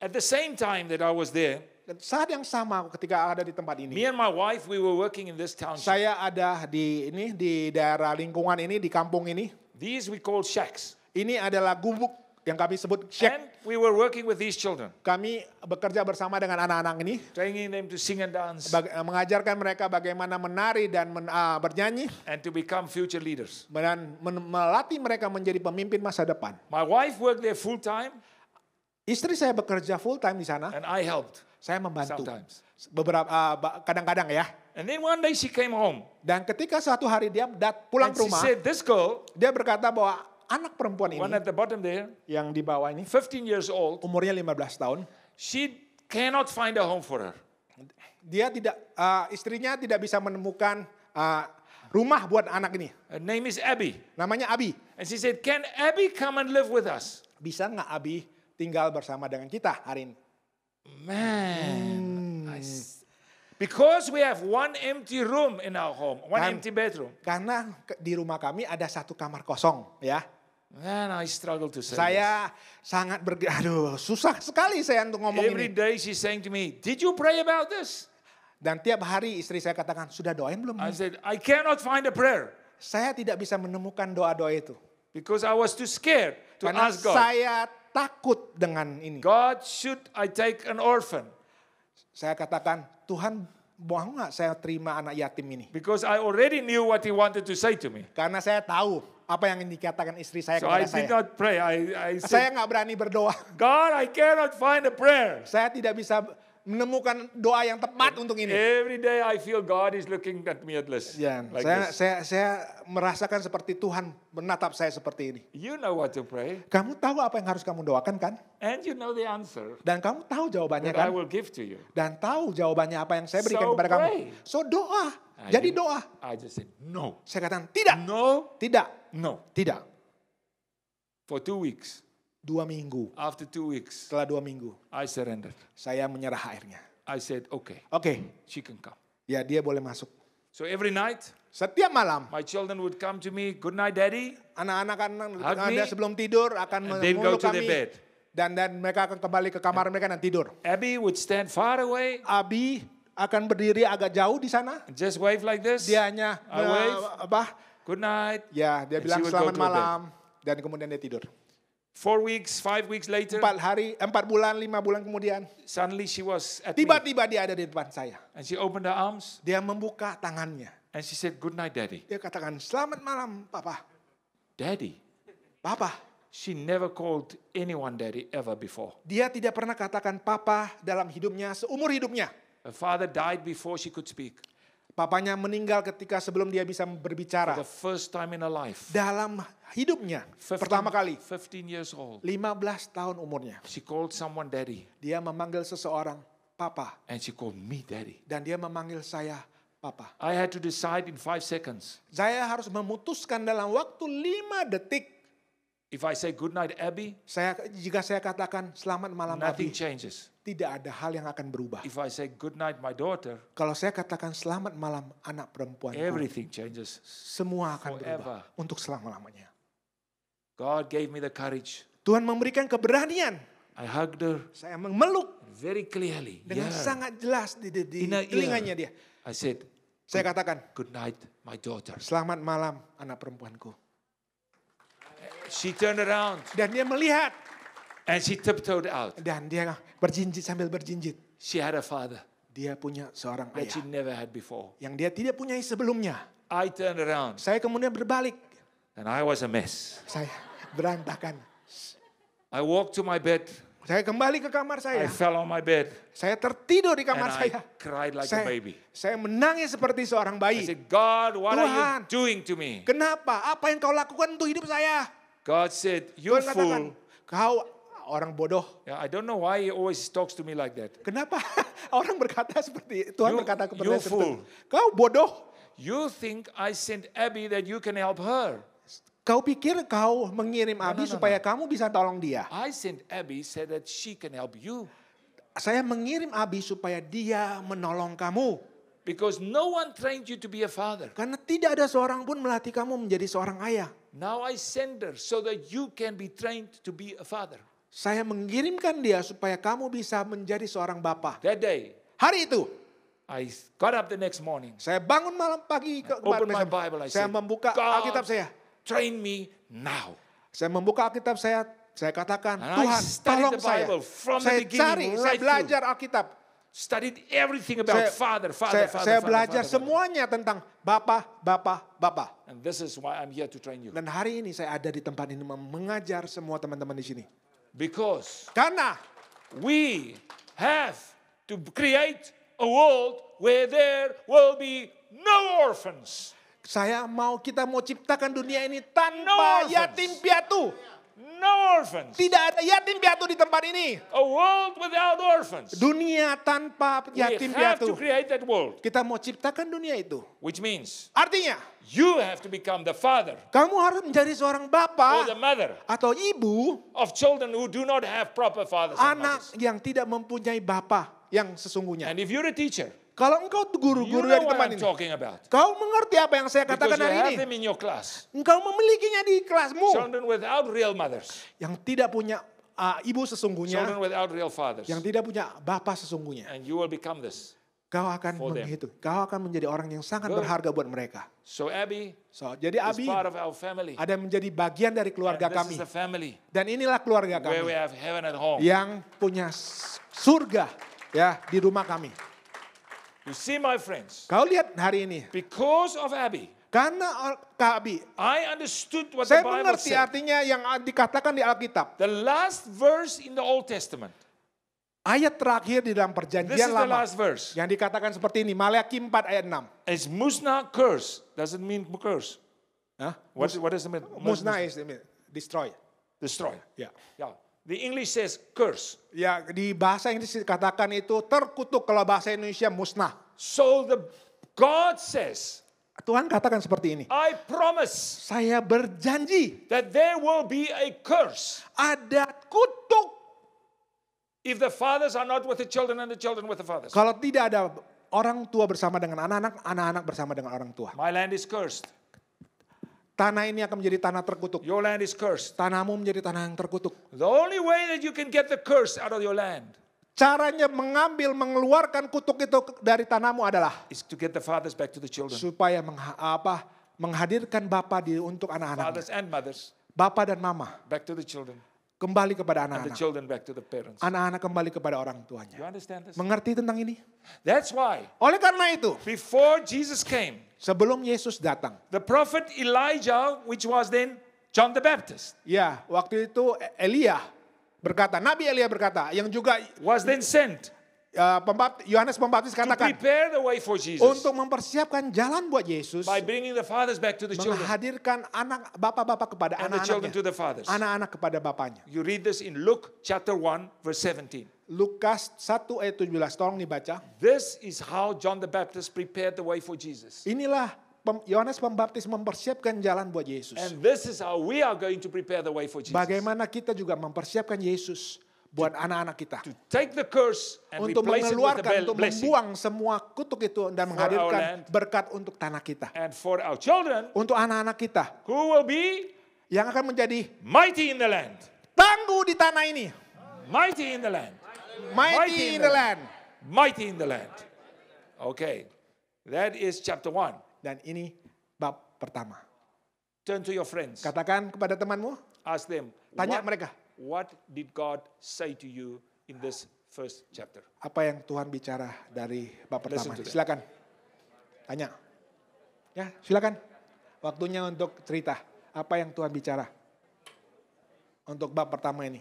at the same time that I was there, Dan saat yang sama ketika ada di tempat me ini, and my wife, we were working in this township. saya ada di daerah lingkungan ini, di kampung ini. These we call shacks. Ini adalah gubuk yang kami sebut shack. And we were working with these children, Kami bekerja bersama dengan anak-anak ini, training them to sing and dance mengajarkan mereka bagaimana menari dan bernyanyi, and to become future leaders. dan melatih mereka menjadi pemimpin masa depan. My wife worked there full time Istri saya bekerja full time di sana, and I helped saya membantu sometimes. beberapa kadang-kadang ya. And then one day she came home Dan ketika suatu hari dia pulang and ke she rumah, said, this girl, dia berkata bahwa anak perempuan one ini at the bottom there, yang di bawah ini 15 years old, umurnya 15 tahun, she cannot find a home for her. dia istrinya tidak bisa menemukan rumah buat anak ini. Her name is Abby. Namanya Abi. And she said, can Abby come and live with us? Bisa nggak Abi tinggal bersama dengan kita hari ini? Man. Because we have one empty room in our home, one Kan- empty bedroom. Karena di rumah kami ada satu kamar kosong, ya. Man, I struggle to say Saya sangat susah sekali saya untuk this. ngomong Every ini. day she's saying to me, did you pray about this? Dan tiap hari istri saya katakan, sudah doain belum? I said, I cannot find a prayer Saya tidak bisa menemukan doa-doa itu. because I was too scared to Karena ask God. saya takut dengan ini. God, should I take an orphan? Saya katakan, Tuhan mau nggak saya terima anak yatim ini? Because I already knew what he wanted to say to me. Karena saya tahu apa yang dikatakan istri saya So I kepada did saya. not pray. I Saya said, nggak berani berdoa. God, I cannot find a prayer. Saya tidak bisa menemukan doa yang tepat untuk ini. Every day I feel God is looking at me at this. Ya, Like this. saya merasakan seperti Tuhan menatap saya seperti ini. You know what to pray. Kamu tahu apa yang harus kamu doakan kan? And you know the answer Dan kamu tahu jawabannya that I kan? will give to you. Dan tahu jawabannya apa yang saya berikan So kepada kamu. pray. So doa. I Jadi didn't- doa. I just said, no. Saya katakan tidak, No, tidak, no. tidak. For 2 weeks. 2 minggu. After 2 weeks, Setelah 2 minggu, I surrendered. saya menyerah akhirnya. I said, okay, Oke, she can come. ya dia boleh masuk. So every night, Setiap malam, my children would come to me, good night, daddy. anak-anak kan Hug me, ada sebelum tidur akan and then go memeluk to the kami. bed. Dan mereka akan kembali ke kamar mereka dan tidur. Abby would stand far away Abi akan berdiri agak jauh di sana. and just wave like this. Dia hanya I wave. apa? Good night. Ya, dia And bilang she would go selamat to her malam dan kemudian dia tidur. 4 weeks, 5 weeks later, 4 bulan, 5 bulan kemudian, suddenly she was at me. tiba-tiba dia ada di depan saya. And she opened her arms Dia membuka tangannya. and she said, good night, daddy. Dia katakan, selamat malam, Papa. Daddy. Papa. She never called anyone daddy ever before. Dia tidak pernah katakan Papa dalam hidupnya, seumur hidupnya. Her father died before she could speak. Papanya meninggal ketika sebelum dia bisa For berbicara. the first time in her life. Dalam hidupnya, pertama kali, 15 years old. 15 tahun umurnya. She called someone daddy. Dia memanggil seseorang Papa. And she called me daddy. Dan dia memanggil saya Papa. I had to decide in 5 seconds. Saya harus memutuskan dalam waktu 5 detik. If I say good night, Abby, Jika saya katakan selamat malam nothing Abi, changes. tidak ada hal yang akan berubah. If I say good night, my daughter, Kalau saya katakan selamat malam anak perempuan, everything changes. semua akan Forever. berubah untuk selama-lamanya. God gave me the courage. Tuhan memberikan keberanian. I hugged her Saya memeluk very clearly. dengan Yeah. sangat jelas di In her telinganya dia. I said, Saya katakan, good night, my daughter. selamat malam anak perempuanku. She turned around Dan dia melihat. and she tiptoed out. Dan dia berjinjit sambil berjinjit. She had a father Dia punya seorang that she ayah. never had before. Yang dia tidak punya sebelumnya. I turned around Saya kemudian berbalik. and I was a mess. Saya berantakan. I walked to my bed. Saya kembali ke kamar I saya. fell on my bed Saya tertidur di and kamar I saya. cried like a baby. Saya menangis seperti seorang I bayi. said, God, what are Tuhan. you doing to me? Kenapa? Apa yang kau lakukan untuk hidup saya? God said, you Tuhan katakan, fool. kau orang bodoh. Yeah, I don't know why he always talks to me like that. Kenapa orang berkata seperti Tuhan You- berkata kepada you saya seperti fool. itu? Kau bodoh. You think I sent Abby that you can help her. Kau pikir kau mengirim Abi no, supaya kamu bisa tolong dia. I sent Abby said that she can help you. Saya mengirim Abi supaya dia menolong kamu. Because no one trained you to be a father. Karena tidak ada seorang pun melatih kamu menjadi seorang ayah. Now I send her so that you can be trained to be a father. Saya mengirimkan dia supaya kamu bisa menjadi seorang bapa. That day, Hari itu, I got up the next morning, saya bangun malam pagi ke opened my besok. Bible, I Saya said, membuka God, Alkitab saya. train me now. Saya membuka Alkitab saya katakan, And I Tuhan studied tolong the saya. Bible from the Saya beginning cari, saya right belajar Alkitab. Studied everything about father. Saya belajar semuanya tentang Bapa. And this is why I'm here to train you. Dan hari ini saya ada di tempat ini mengajar semua teman-teman di sini. Because Karena we have to create a world where there will be no orphans. kita mau ciptakan dunia ini tanpa No orphans. yatim piatu. No orphans. Tidak ada yatim piatu di tempat ini. A world without orphans. Dunia tanpa yatim We have to piatu. create that world. Kita mau ciptakan dunia itu. Which means Artinya, you have to become the father kamu harus menjadi seorang or the bapa mother atau ibu of children who do not have proper fathers and anak mothers. yang tidak mempunyai bapa yang sesungguhnya. And if you're a teacher, Kalau engkau tuh you guru-guru know yang di what tempat I'm ini, talking about. kau mengerti apa yang saya Because katakan you hari have ini. them in your class. Engkau memilikinya di kelasmu. Children without real mothers. Yang tidak punya ibu sesungguhnya, Children without real fathers. yang tidak punya bapa sesungguhnya. And you will become this. Kau akan For them. menghitung. Kau akan menjadi orang yang sangat Good. berharga buat mereka. So Abby Jadi is Abi part of our family. ada menjadi bagian dari keluarga And this kami. is the family Dan inilah keluarga where we kami have heaven at home. yang punya surga Ya, di rumah kami. You see, my friends, Kau lihat hari ini. because of Abby, Karena Kak Abi, I understood what saya the Bible mengerti said. artinya yang dikatakan di Alkitab. The last verse in the Old Testament. Ayat terakhir di dalam This is perjanjian the lama. last verse. Yang dikatakan seperti ini, Maleakhi 4 ayat 6. It's musna curse. Doesn't mean curse. Hah? What does it mean? Musnah is destroy. Destroy. Ya. Yeah. The English says curse. Ya, di bahasa Inggris dikatakan itu terkutuk, kalau bahasa Indonesia musnah. So God says, Tuhan katakan seperti ini. I promise Saya berjanji that there will be a curse ada kutuk if the fathers are not with the children and the children with the fathers. kalau tidak ada orang tua bersama dengan anak-anak, anak-anak bersama dengan orang tua. My land is cursed. Tanah ini akan menjadi tanah terkutuk. Your land is cursed. Tanahmu menjadi tanah yang terkutuk. The only way that you can get the curse out of your land Caranya mengeluarkan kutuk itu dari tanahmu adalah is to get the fathers back to the children. supaya menghadirkan Bapa untuk anak-anaknya. Fathers and mothers Bapa dan Mama back to the children. kembali kepada And the anak-anak. children back to the parents. Anak-anak kembali kepada orang You tuanya. understand this? Mengerti tentang ini? That's why Oleh karena itu, before Jesus came, sebelum Yesus datang, the prophet Elijah, which was then John the Baptist, ya waktu itu Nabi Elia berkata, yang juga was then sent Yohanes Pembaptis to katakan, prepare the way for Jesus untuk mempersiapkan jalan buat Yesus, by bringing the fathers back to the children menghadirkan bapak-bapak kepada and the children to anak-anaknya, the fathers. anak-anak kepada bapaknya. You read this in Luke chapter 1 verse 17. Lukas 1 ayat 17, tolong dibaca. This is how John the Baptist prepared the way for Jesus. Inilah Yohanes Pembaptis mempersiapkan jalan buat Yesus. And this is how we are going to prepare the way for Jesus. Bagaimana kita juga mempersiapkan Yesus buat anak-anak kita. To take the curse and Untuk replace it with mengeluarkan, the untuk blessing. membuang semua kutuk itu dan our menghadirkan land. berkat untuk tanah kita. And for our children Untuk anak-anak kita who will be yang akan menjadi mighty in the land. tangguh di tanah ini. Mighty in the land. Mighty in the land. Mighty in the land. Okay. That is chapter 1. Dan ini bab pertama. Turn to your friends. Katakan kepada temanmu, Ask them. tanya mereka, What did God say to you in this first chapter? apa yang Tuhan bicara dari bab Listen pertama. to that. Silakan. Tanya. Ya, silakan. Waktunya untuk cerita. Apa yang Tuhan bicara untuk bab pertama ini.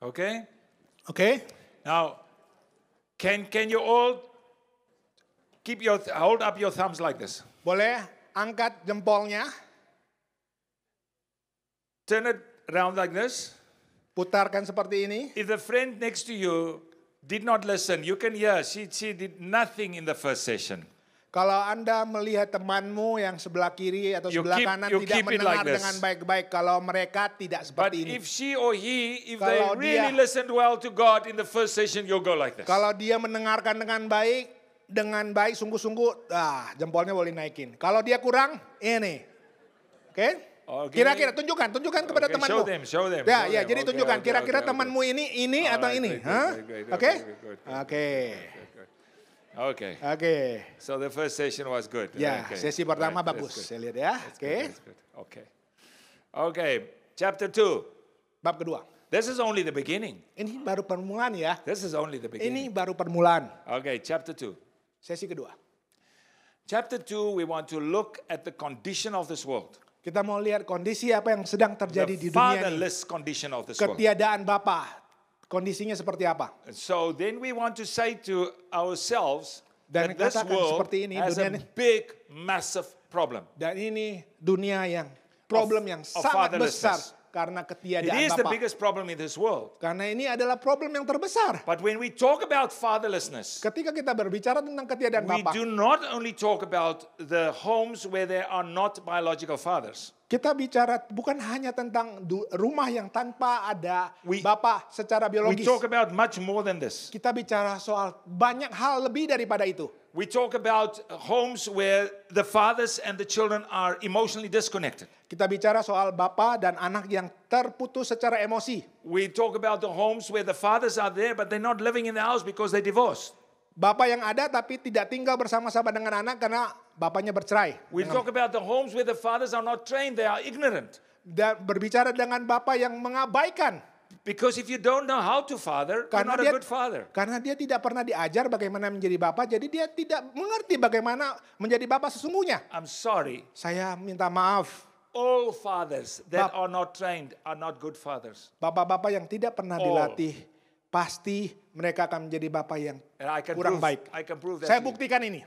Okay? Oke? Now, can you all hold up your thumbs like this? Boleh angkat jempolnya, Turn it around like this. putarkan seperti ini. If the friend next to you did not listen, you can hear she did nothing in the first session. Kalau Anda melihat temanmu yang sebelah kiri atau You sebelah keep- kanan you tidak keep it mendengar like this. dengan baik-baik, kalau mereka tidak But seperti ini. if she or he, if they Kalau really dia- listened well to God in the first session, you'll go like this. Kalau dia mendengarkan dengan baik, sungguh-sungguh, jempolnya boleh naikin. Kalau dia kurang, ini. Oke? Okay. Kira-kira tunjukkan kepada Okay, temanmu. show them. Ya, show ya, them. jadi Okay, tunjukkan. okay, Kira-kira okay, temanmu ini atau Alright, ini. great, Hah? great, Oke? good. Oke. Okay. Oke. So the first session was good. Ya, Okay. sesi pertama Right, bagus. that's good. Saya lihat ya. That's Oke. good, that's good. Okay. Okay. Chapter 2. Bab kedua. This is only the beginning. Ini baru permulaan ya. This is only the Ini beginning. baru permulaan. Okay, chapter 2. Sesi kedua. Chapter 2, we want to look at the condition of this world. Kita mau lihat kondisi apa yang sedang terjadi The di dunia ini. fatherless condition of this world. Ketiadaan Bapa. Kondisinya seperti apa? So then we want to say to ourselves, Dan that this katakan world seperti ini, has dunia a ini. big, massive problem. Dan ini dunia yang problem yang of sangat besar fatherlessness. karena It ketiadaan is the Bapa. biggest problem in this world. Karena ini adalah problem yang terbesar. But when we talk about fatherlessness, Ketika kita berbicara tentang ketiadaan we Bapa, do not only talk about the homes where there are not biological fathers. kita bicara bukan hanya tentang rumah yang tanpa ada We- Bapa secara We biologis. talk about much more than this. Kita bicara soal banyak hal lebih daripada itu. We talk about homes where the fathers and the children are emotionally disconnected. Kita bicara soal Bapa dan anak yang terputus secara emosi. We talk about the homes where the fathers are there, but they're not living in the house because they divorced. Bapa yang ada tapi tidak tinggal bersama-sama dengan anak karena bapaknya bercerai. We talk about the homes where the fathers are not trained, they are ignorant. Dan berbicara dengan Bapa yang mengabaikan. Because if you don't know how to father, you're not a good father. Karena dia tidak pernah diajar bagaimana menjadi Bapa, jadi dia tidak mengerti bagaimana menjadi Bapa sesungguhnya. I'm sorry. Saya minta maaf. All fathers that are not trained are not good fathers. Bapak-bapak yang tidak pernah All. dilatih, pasti mereka akan menjadi Bapa yang And I can kurang prove, baik. I can prove that. Saya to you. buktikan ini.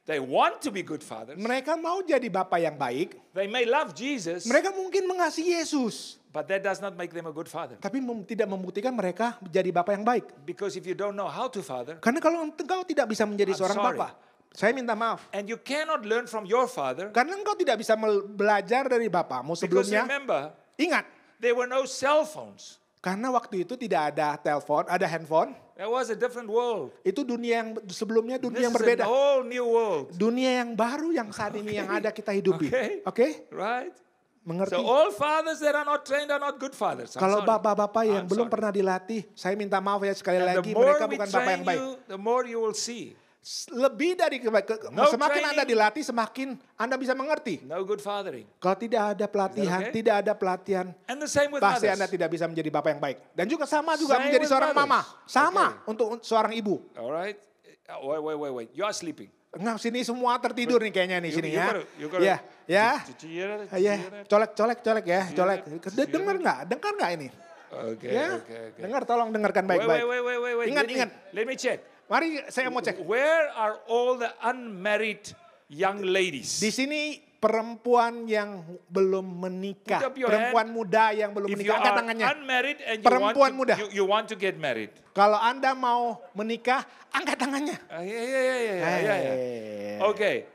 They want to be good fathers. Mereka mau jadi Bapa yang baik, They may love Jesus, mereka mungkin mengasihi Yesus. but that does not make them a good father. Tapi tidak membuktikan mereka menjadi Bapa yang baik. Because if you don't know how to father, Karena kalau engkau tidak bisa menjadi I'm seorang sorry. Bapa, saya minta maaf. and you cannot learn from your father, Karena engkau tidak bisa belajar dari Bapamu because sebelumnya. remember, Ingat, there were no cell phones. karena waktu itu tidak ada telepon, ada handphone. There was a different world. Itu dunia yang sebelumnya, dunia This yang is a berbeda. whole new world, Dunia yang baru yang saat ini yang ada kita hidupi. Okay. Oke? right? Mengerti? So all fathers that are not trained are not good fathers. I'm Kalau sorry. bapak-bapak yang I'm belum sorry. pernah dilatih, saya minta maaf ya sekali And lagi, the more mereka we bukan bapak train yang baik. you, the more you will see. Lebih dari No semakin training. Anda dilatih, semakin Anda bisa mengerti. No good fathering. Kalau tidak ada pelatihan, okay? tidak ada pelatihan, And the same with pasti mothers. Anda tidak bisa menjadi bapak yang baik. Dan juga sama juga Same menjadi with seorang mothers. mama. Sama untuk seorang ibu. All right? Wait. You are sleeping. Nah, sini semua tertidur nih kayaknya nih sini ya. you gotta- Ya, ya. Did you hear that? Ya, Did you hear that? colek ya, colek. that? Dengar nggak? Dengar nggak ini? Okay, Ya, okay. dengar, tolong dengarkan baik-baik. Wait. Ingat. Let me check. Mari saya mau cek. Where are all the unmarried young ladies? Di sini perempuan yang belum menikah, Put up your perempuan muda yang belum If you menikah, angkat are tangannya. unmarried and Perempuan muda. you want to get married. Kalau Anda mau menikah, angkat tangannya. Yeah. Okay.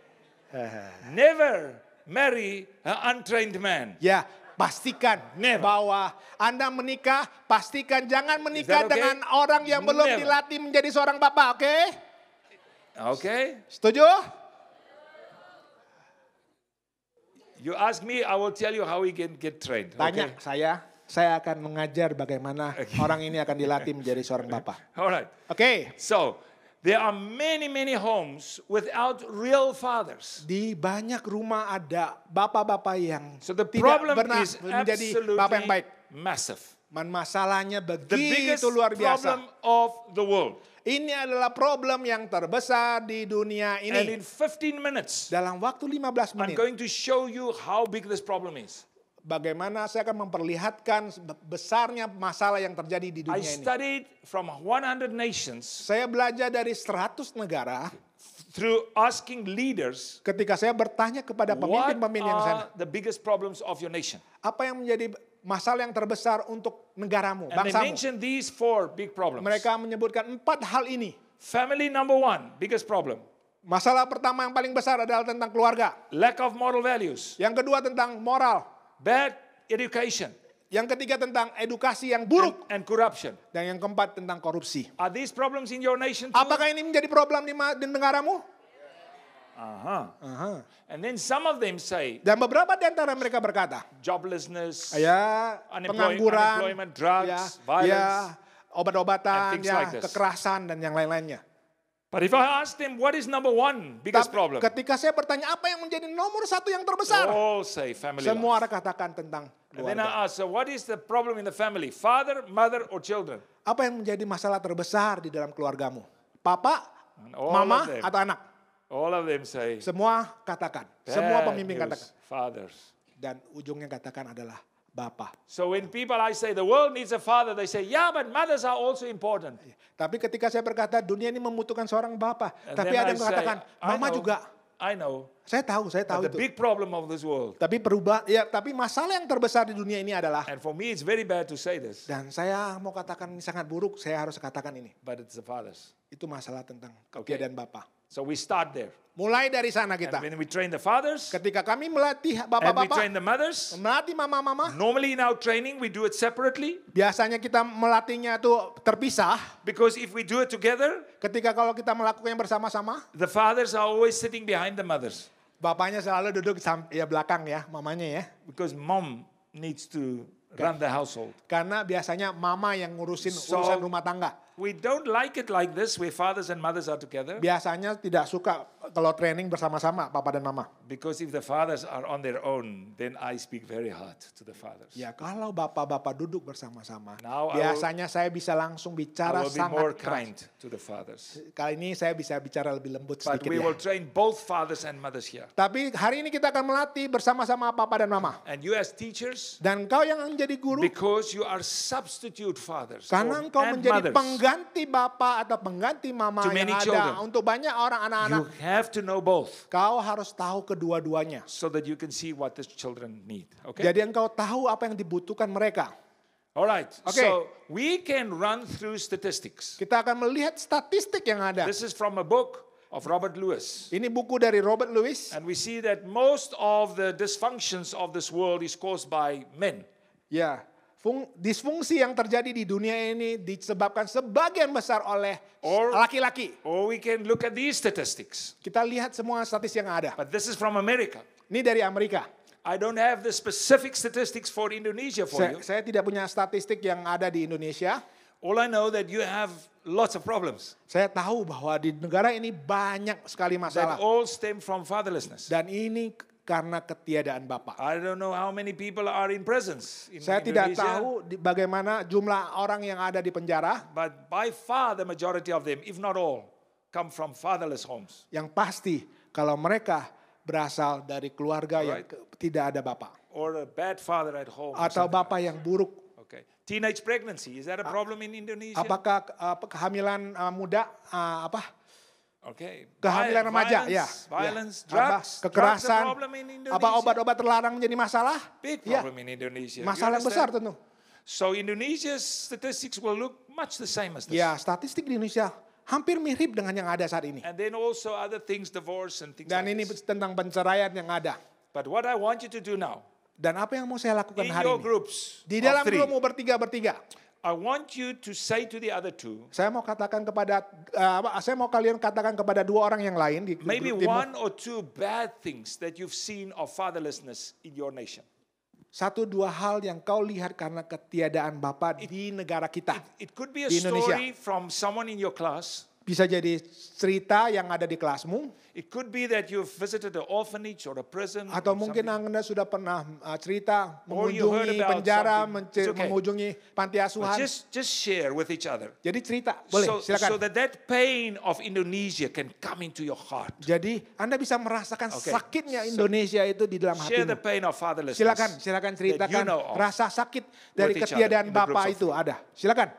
Never marry an untrained man. Ya, pastikan Never. bahwa Anda menikah, pastikan jangan menikah Is that okay? dengan orang yang belum Never. dilatih menjadi seorang bapak, oke? Okay? Setuju? You ask me, I will tell you how we can get trained. Tanya Okay? saya akan mengajar bagaimana orang ini akan dilatih menjadi seorang bapak. All right. Oke, So, there are many homes without real fathers. di banyak rumah ada bapak-bapak yang So the tidak problem pernah is menjadi bapak yang baik. absolutely massive. Masalahnya The biggest begitu luar biasa. problem of the world. Ini adalah problem yang terbesar di dunia And ini. in 15 minutes, Dalam waktu 15 I'm menit, going to show you how big this problem is. bagaimana saya akan memperlihatkan besarnya masalah yang terjadi di I dunia ini. studied from 100 nations Saya belajar dari 100 negara through asking leaders ketika saya bertanya kepada what pemimpin-pemimpin yang sana. are the biggest problems of your nation. Apa yang menjadi masalah yang terbesar untuk negaramu, And they bangsamu. mentioned these 4 big problems. Mereka menyebutkan 4 hal ini. Family number 1, biggest problem. Masalah pertama yang paling besar adalah tentang keluarga. Lack of moral values. Yang kedua tentang moral. Bad education. Yang ketiga tentang edukasi yang buruk. And corruption. Dan yang keempat tentang korupsi. Are these problems in your nation too? Apakah ini menjadi problem di negaramu? And then some of them say Dan beberapa di antara mereka berkata, joblessness, ya pengangguran, unemployment, drugs, ya, violence, obat-obatan, and things ya, like this. kekerasan dan yang lain-lainnya. But if I ask them what is number 1 biggest Tapi problem, ketika saya bertanya apa yang menjadi nomor satu yang they terbesar, all say family semua life. orang katakan tentang And then keluarga. I ask, so what is the problem in the family? Father, mother, or children? Apa yang menjadi masalah terbesar di dalam keluargamu? Papa, And all mama, of them. atau anak? All of them say Semua katakan. Semua bad pemimpin news, katakan. fathers. Dan ujungnya katakan adalah Bapa. So when people, I say the world needs a father, they say, yeah, but mothers are also important. Tapi ketika saya berkata dunia ini membutuhkan seorang bapa, And tapi then ada I yang say, mengatakan mama juga. I know. Saya tahu But the itu. big problem of this world, Tapi tapi masalah yang terbesar di dunia ini adalah, and for me it's very bad to say this, dan saya mau katakan ini sangat buruk, saya harus katakan ini. but it's the fathers. Itu masalah tentang ketiadaan bapa. So we start there. Mulai dari sana And kita. when we train the fathers, Ketika kami melatih and we bapak-bapak, train the mothers, melatih mama-mama, normally in our training we do it separately, biasanya kita melatihnya tuh terpisah. because if we do it together, Ketika kalau kita melakukannya bersama-sama, the fathers are always sitting behind the mothers, bapaknya selalu duduk belakang ya, mamanya ya. because mom needs to run the household. Karena biasanya mama yang ngurusin urusan rumah tangga. We don't like it like this, where fathers and mothers are together, Biasanya tidak suka kalau training bersama-sama papa dan mama. because if the fathers are on their own, then I speak very hard to the fathers. Ya kalau bapak-bapak duduk bersama-sama, Now biasanya saya bisa langsung I bicara will be more sangat kind keras. to the fathers. Kali ini saya bisa bicara lebih lembut But sedikit we ya. will train both fathers and mothers here. Tapi hari ini kita akan melatih bersama-sama papa dan mama. And you as teachers, Dan kau yang menjadi guru, because you are substitute fathers karena engkau and menjadi mothers, pengganti bapak atau pengganti mama To yang many ada children. untuk banyak orang anak-anak, you have to know both, kau harus tahu kedua-duanya. so that you can see what the children need. Okay? Jadi engkau tahu apa yang dibutuhkan mereka. All right. Okay. So we can run through statistics. Kita akan melihat statistik yang ada. This is from a book of Robert Lewis. Ini buku dari Robert Lewis. And we see that most of the dysfunctions of this world is caused by men. Ya, disfungsi yang terjadi di dunia ini disebabkan sebagian besar oleh laki-laki. Or we can look at these statistics. Kita lihat semua statistik yang ada. But this is from America. Ini dari Amerika. I don't have the specific statistics for Indonesia for you. Saya tidak punya statistik yang ada di Indonesia. All I know that you have lots of problems Saya tahu bahwa di negara ini banyak sekali that masalah. all stem from fatherlessness. Dan ini karena ketiadaan bapak. I don't know how many people are in prisons in Saya tidak Indonesia, tahu bagaimana jumlah orang yang ada di penjara. but by far the majority of them, if not all, come from fatherless homes. Yang pasti kalau mereka berasal dari keluarga yang tidak ada bapak. Or a bad father at home. or Atau something. bapak yang buruk. Okay. Teenage pregnancy, is that a problem in Indonesia? Apakah kehamilan muda, Okay. kehamilan remaja, violence, ya. Violence, Ya. drugs. Kekerasan, Drugs a problem in Indonesia. apa obat-obat terlarang menjadi masalah? Big Ya. problem in Indonesia. You Masalah yang besar understand? tentu. So Indonesia's statistics will look much the same as this. Ya, statistik di Indonesia hampir mirip dengan yang ada saat ini. And then also other things, divorce and things Dan like ini this. tentang penceraian yang ada. But what I want you to do now, Dan apa yang mau saya lakukan in hari your ini? groups Di of dalam three, grupmu bertiga-bertiga. I want you to say to the other two, Saya mau katakan kepada, saya mau kalian katakan kepada dua orang yang lain di maybe grup timmu. one or two bad things that you've seen of fatherlessness in your nation. Satu dua hal yang kau lihat karena ketiadaan Bapak di negara kita. It could be a Di Indonesia. story from someone in your class. Bisa jadi cerita yang ada di kelasmu. It could be that you've visited an orphanage or a prison. Atau or mungkin something. Anda sudah pernah cerita Or you heard mengunjungi about penjara, something. It's okay. mengunjungi panti But asuhan. just share with each other. Jadi cerita, boleh So silakan. that pain of Indonesia can come into your heart. Jadi Anda bisa merasakan Okay. sakitnya Indonesia itu di dalam Share the hatimu. pain of fatherlessness. Silakan that ceritakan you know of rasa sakit dari with each other ketiadaan in the groups Bapak of itu three. ada. Silakan.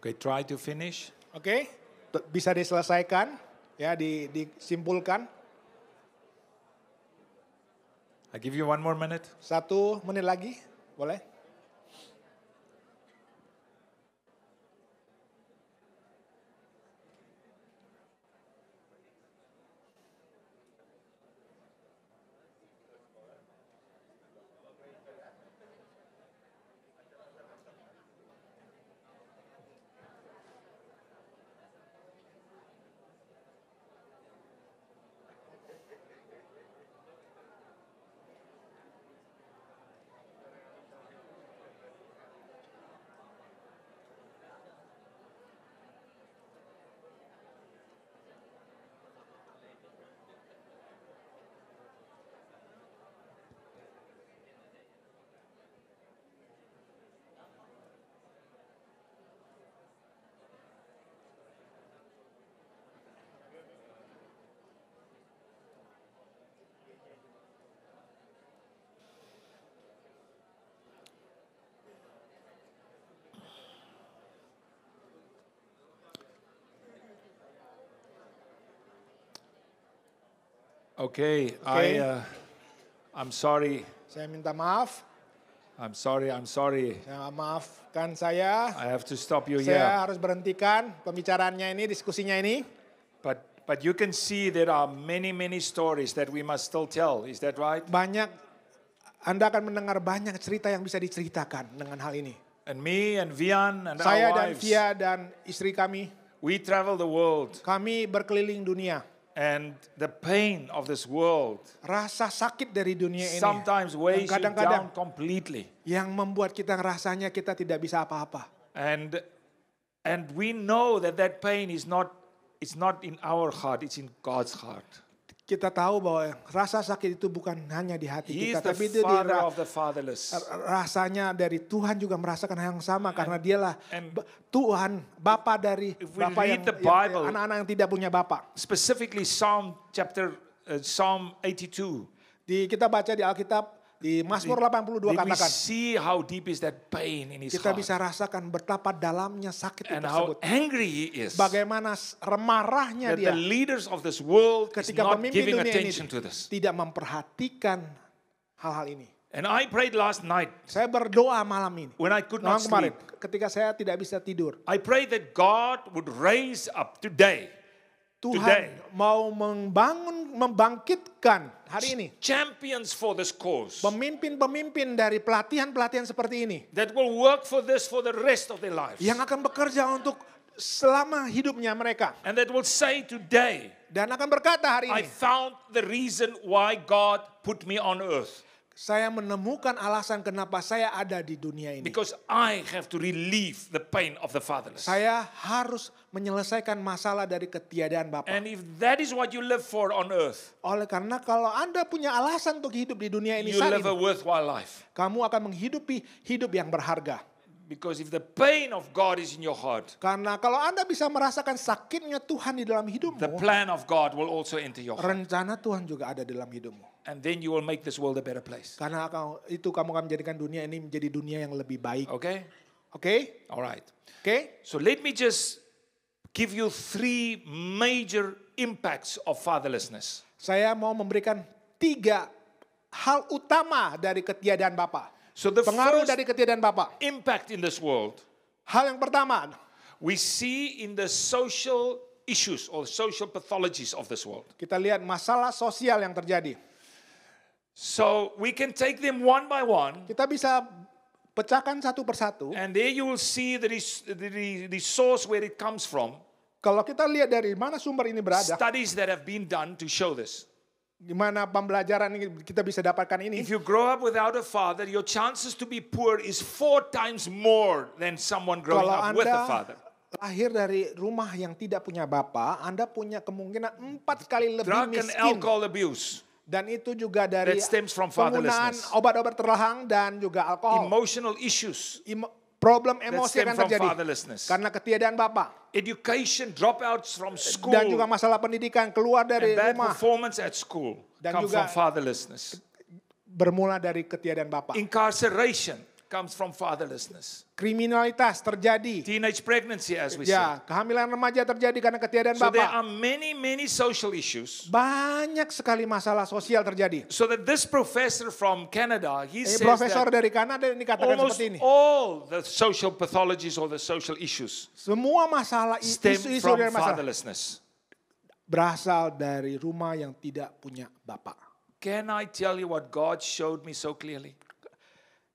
Okay, try to finish. Oke, bisa diselesaikan, ya, disimpulkan. I give you 1 more minute. 1 menit lagi, boleh? Okay, Okay. I'm sorry. Saya minta maaf. I'm sorry. Maafkan saya. I have to stop you Saya here. harus berhentikan pembicaraannya ini, diskusinya ini. But you can see there are many stories that we must still tell. Is that right? Anda akan mendengar banyak cerita yang bisa diceritakan dengan hal ini. And me and Vian and Saya our dan wives, Via dan istri kami, we travel the world. kami berkeliling dunia. And the pain of this world Rasa sakit dari dunia ini sometimes weighs you kadang-kadang down completely. yang membuat kita rasanya kita tidak bisa apa-apa. And we know that pain is not in our heart, it's in God's heart. Kita tahu bahwa rasa sakit itu bukan hanya di hati He is kita, the tapi itu father of the fatherless. rasanya dari Tuhan juga merasakan hal yang sama karena dialah and Tuhan, Bapa dari if we Bapa read the Bible, anak-anak yang tidak punya Bapa. Specifically Psalm 82. Kita baca di Alkitab di Mazmur 82 We katakan, see how deep is that pain in his kita heart. bisa rasakan betapa dalamnya sakit And tersebut. how angry he is. Bagaimana marahnya That dia the leaders of this world is ketika not pemimpin giving dunia ini attention to this. tidak memperhatikan hal-hal ini. And I prayed last night Saya berdoa malam ini. when I could Malam not kemarin, sleep. ketika saya tidak bisa tidur. I prayed that God would raise up today Tuhan mau membangkitkan hari ini champions for this cause pemimpin-pemimpin dari pelatihan-pelatihan seperti ini that will work for this for the rest of their lives. yang akan bekerja untuk selama hidupnya mereka And that will say today, dan akan berkata hari I ini, found the reason why God put me on earth. saya menemukan alasan kenapa saya ada di dunia ini. Because I have to relieve the pain of the fatherless. Saya harus menyelesaikan masalah dari ketiadaan Bapa. And if that is what you live for on earth, Oleh karena kalau Anda punya alasan untuk hidup di dunia ini you saat live a ini, worthwhile life. kamu akan menghidupi hidup yang berharga. Because if the pain of God is in your heart, Karena kalau Anda bisa merasakan sakitnya Tuhan di dalam the hidupmu, plan of God will also enter your heart. rencana Tuhan juga ada dalam hidupmu. And then you will make this world a better place. Karena itu kamu akan menjadikan dunia ini menjadi dunia yang lebih baik. Okay? Oke? All right. Oke? So let me just give you 3 major impacts of fatherlessness. Saya mau memberikan 3 hal utama dari ketiadaan Bapa. So the Pengaruh first dari ketiadaan Bapa. impact in this world, Hal yang pertama, we see in the social issues or social pathologies of this world. kita lihat masalah sosial yang terjadi. So we can take them one by one, Kita bisa pecahkan satu persatu. and there you will see the source where it comes from. Kalau kita lihat dari mana sumber ini berada, Studies that have been done to show this. di mana pembelajaran ini kita bisa dapatkan ini. If you grow up without a father, your chances to be poor is 4 times more than someone growing Kalau up with a Anda father. lahir dari rumah yang tidak punya bapa, Anda punya kemungkinan 4 kali lebih Drug and miskin. alcohol abuse, Dan itu juga dari That stems from penggunaan fatherlessness. obat-obat terlarang dan juga alkohol. emotional issues, Problem that emosi stem akan from terjadi fatherlessness, karena ketiadaan bapa. education, dropouts from school, Dan juga masalah pendidikan keluar dari and bad rumah performance at school Dan come juga from fatherlessness. bermula dari ketiadaan bapa. Incarceration comes from fatherlessness. Kriminalitas terjadi. Teenage pregnancy, as we said. Ya, kehamilan remaja terjadi karena ketiadaan So there bapak. are many social issues. Banyak sekali masalah sosial terjadi. So that this professor from Canada, he says Profesor that dari Kanada ini katakan almost seperti ini. all the social pathologies or the social issues Semua masalah stem isu-isu from dari masalah fatherlessness. berasal dari rumah yang tidak punya bapak. Can I tell you what God showed me so clearly?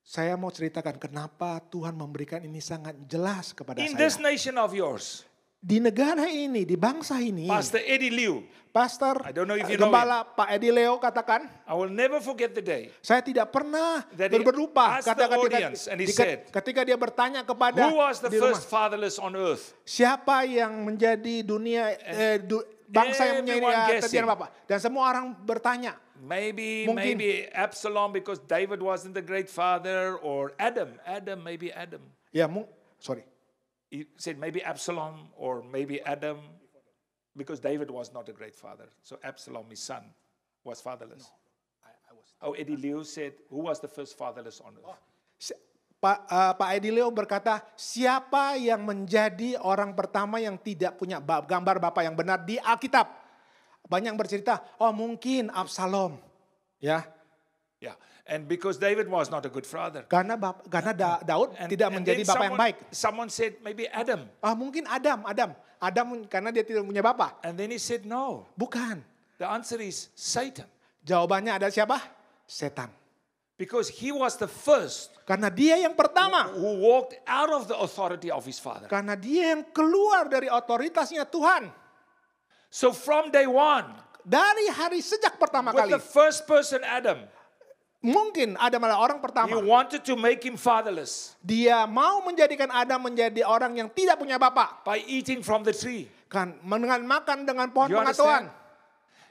Saya mau ceritakan kenapa Tuhan memberikan ini sangat jelas kepada In saya. this nation of yours, Di negara ini, di bangsa ini, Pastor Eddie Liu, Pastor I don't know if you know Gembala Pak Edi Leo katakan, I will never forget the day saya tidak pernah that he berlupa asked the audience and he said, ketika dia bertanya kepada who was the di rumah, first fatherless on earth? siapa yang menjadi dunia bangsa yang everyone menjadi guessing. ketiadaan bapak, dan semua orang bertanya. Maybe Mungkin. Absalom because David wasn't the great father, or maybe Adam. Ya, sorry. He said maybe Absalom or maybe Adam because David was not a great father. So Absalom, his son, was fatherless. Eddie Liu said, who was the first fatherless on earth? Pak Edi Leo berkata, siapa yang menjadi orang pertama yang tidak punya gambar bapak yang benar di Alkitab? Banyak yang bercerita, oh mungkin Absalom. Ya. Yeah, and because David was not a good father. Karena Daud tidak menjadi bapak yang baik. Someone said maybe Adam. Mungkin Adam karena dia tidak punya bapak. And then he said no. Bukan. The answer is Satan. Jawabannya ada siapa? Setan. Because he was the first Karena dia yang pertama. who walked out of the authority of his father. Karena dia yang keluar dari otoritasnya Tuhan. So from day one, Dari hari sejak pertama with kali. the first person Adam, Mungkin Adam adalah orang he pertama. wanted to make him fatherless Dia mau menjadikan Adam menjadi orang yang tidak punya bapak. by eating from the tree. Kan dengan makan dengan pohon You pengetahuan.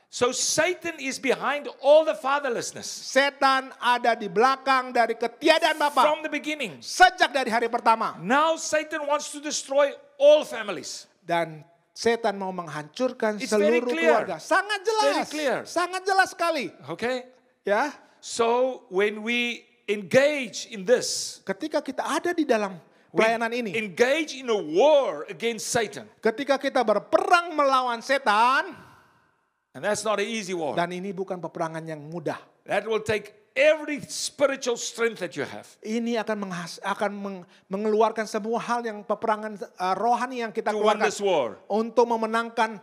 So Satan is behind all the fatherlessness Setan ada di belakang dari ketiadaan bapak. from the beginning. Sejak dari hari pertama. Now Satan wants to destroy all families. Dan setan mau menghancurkan It's very seluruh clear. keluarga. Sangat jelas. Very clear. Sangat jelas sekali. Okay? Ya, So when we engage in this, ketika kita ada di dalam we pelayanan ini, engage in a war against Satan. ketika kita berperang melawan setan, And that's not an easy war. dan ini bukan peperangan yang mudah. That will take every spiritual strength that you have. Ini akan mengeluarkan semua hal yang peperangan rohani yang kita To win keluarkan this war. untuk memenangkan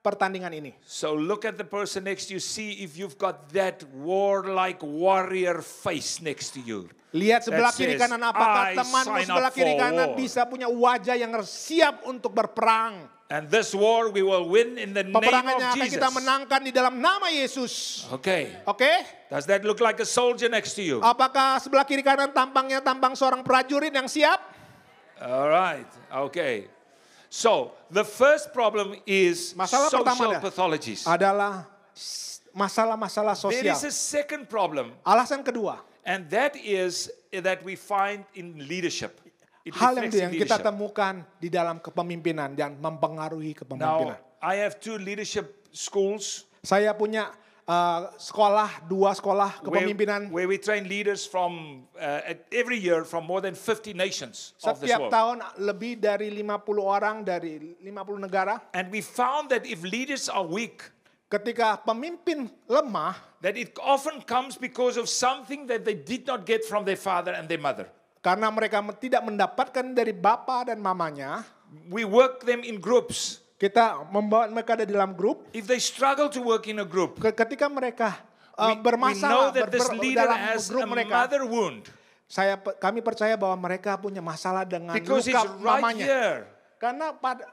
pertandingan ini. So look at the person next to you. See if you've got that warlike warrior face next to you. Lihat sebelah That kiri says, kanan, apakah "I temanmu sign sebelah up kiri for kanan war." bisa punya wajah yang siap untuk berperang. And this war we will win in the name Peperangan yang of akan Jesus. kita menangkan di dalam nama Yesus. Okay. Oke? Does that look like a soldier next to you? Apakah sebelah kiri kanan tampangnya tampang seorang prajurit yang siap? All right. Okay. So the first problem is Masalah pertama social pathologies. adalah masalah-masalah There sosial. is a second problem, Alasan kedua, and that is that we find in leadership. It hal reflects yang in kita leadership. temukan di dalam kepemimpinan dan mempengaruhi kepemimpinan. Now, I have 2 leadership schools Saya punya dua sekolah kepemimpinan. where we train leaders from every year from more than 50 nations of this Setiap world. tahun lebih dari 50 orang dari 50 negara. And we found that if leaders are weak, Ketika pemimpin lemah, that it often comes because of something that they did not get from their father and their mother. karena mereka tidak mendapatkan dari bapa dan mamanya, We work them in groups. kita membawa mereka ada di dalam grup. If they struggle to work in a group, Ketika mereka we know bermasalah that this leader dalam has grup a mereka, mother wound kami percaya bahwa mereka punya masalah dengan because luka it's right mamanya. here Karena pada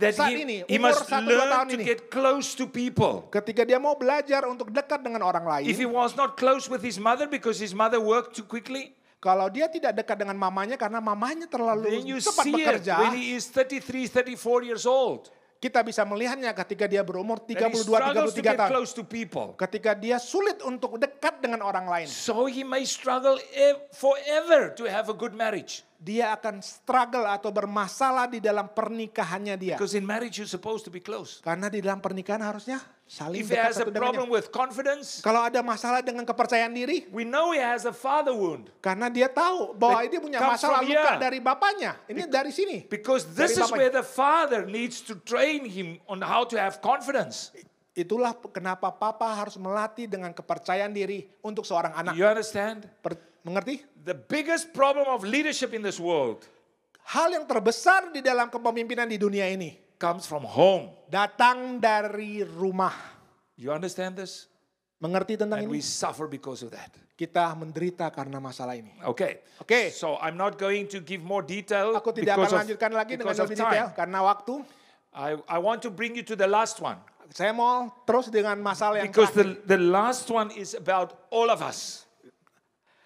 that saat he ini, must 1-2 learn tahun to ini, get close to people. ketika dia mau belajar untuk dekat dengan orang If he lain, was not close with his mother because his mother worked too quickly, kalau dia tidak dekat dengan mamanya karena mamanya terlalu then you cepat see it bekerja, when he is 33, 34 years old. kita bisa melihatnya ketika dia berumur That he 32, struggles to 33 get tahun. close to people. Ketika dia sulit untuk dekat dengan orang lain. So he may struggle forever to have a good marriage. Dia akan struggle atau bermasalah di dalam pernikahannya dia. Because in marriage you're supposed to be close. Karena di dalam pernikahan harusnya Saling If he dekat has a satu dengan problem yang. with confidence, Kalau ada masalah dengan kepercayaan diri, we know he has a father wound. karena dia tahu bahwa That dia punya comes masalah from luka here. dari bapaknya. Ini dari sini. Because this Dari is bapaknya. where the father needs to train him on how to have confidence. Itulah kenapa papa harus melatih dengan kepercayaan diri untuk seorang anak. You understand? Mengerti? The biggest problem of leadership in this world Hal yang terbesar di dalam kepemimpinan di dunia ini comes from home. datang dari rumah. You understand this? Mengerti tentang And we ini? suffer because of that. Kita menderita karena masalah ini. Okay. Oke. So I'm not going to give more detail Aku tidak because akan of, lanjutkan lagi dengan because of lebih detail time. karena waktu. I want to bring you to the last one. Saya mau terus dengan masalah yang Because terakhir. the last one is about all of us.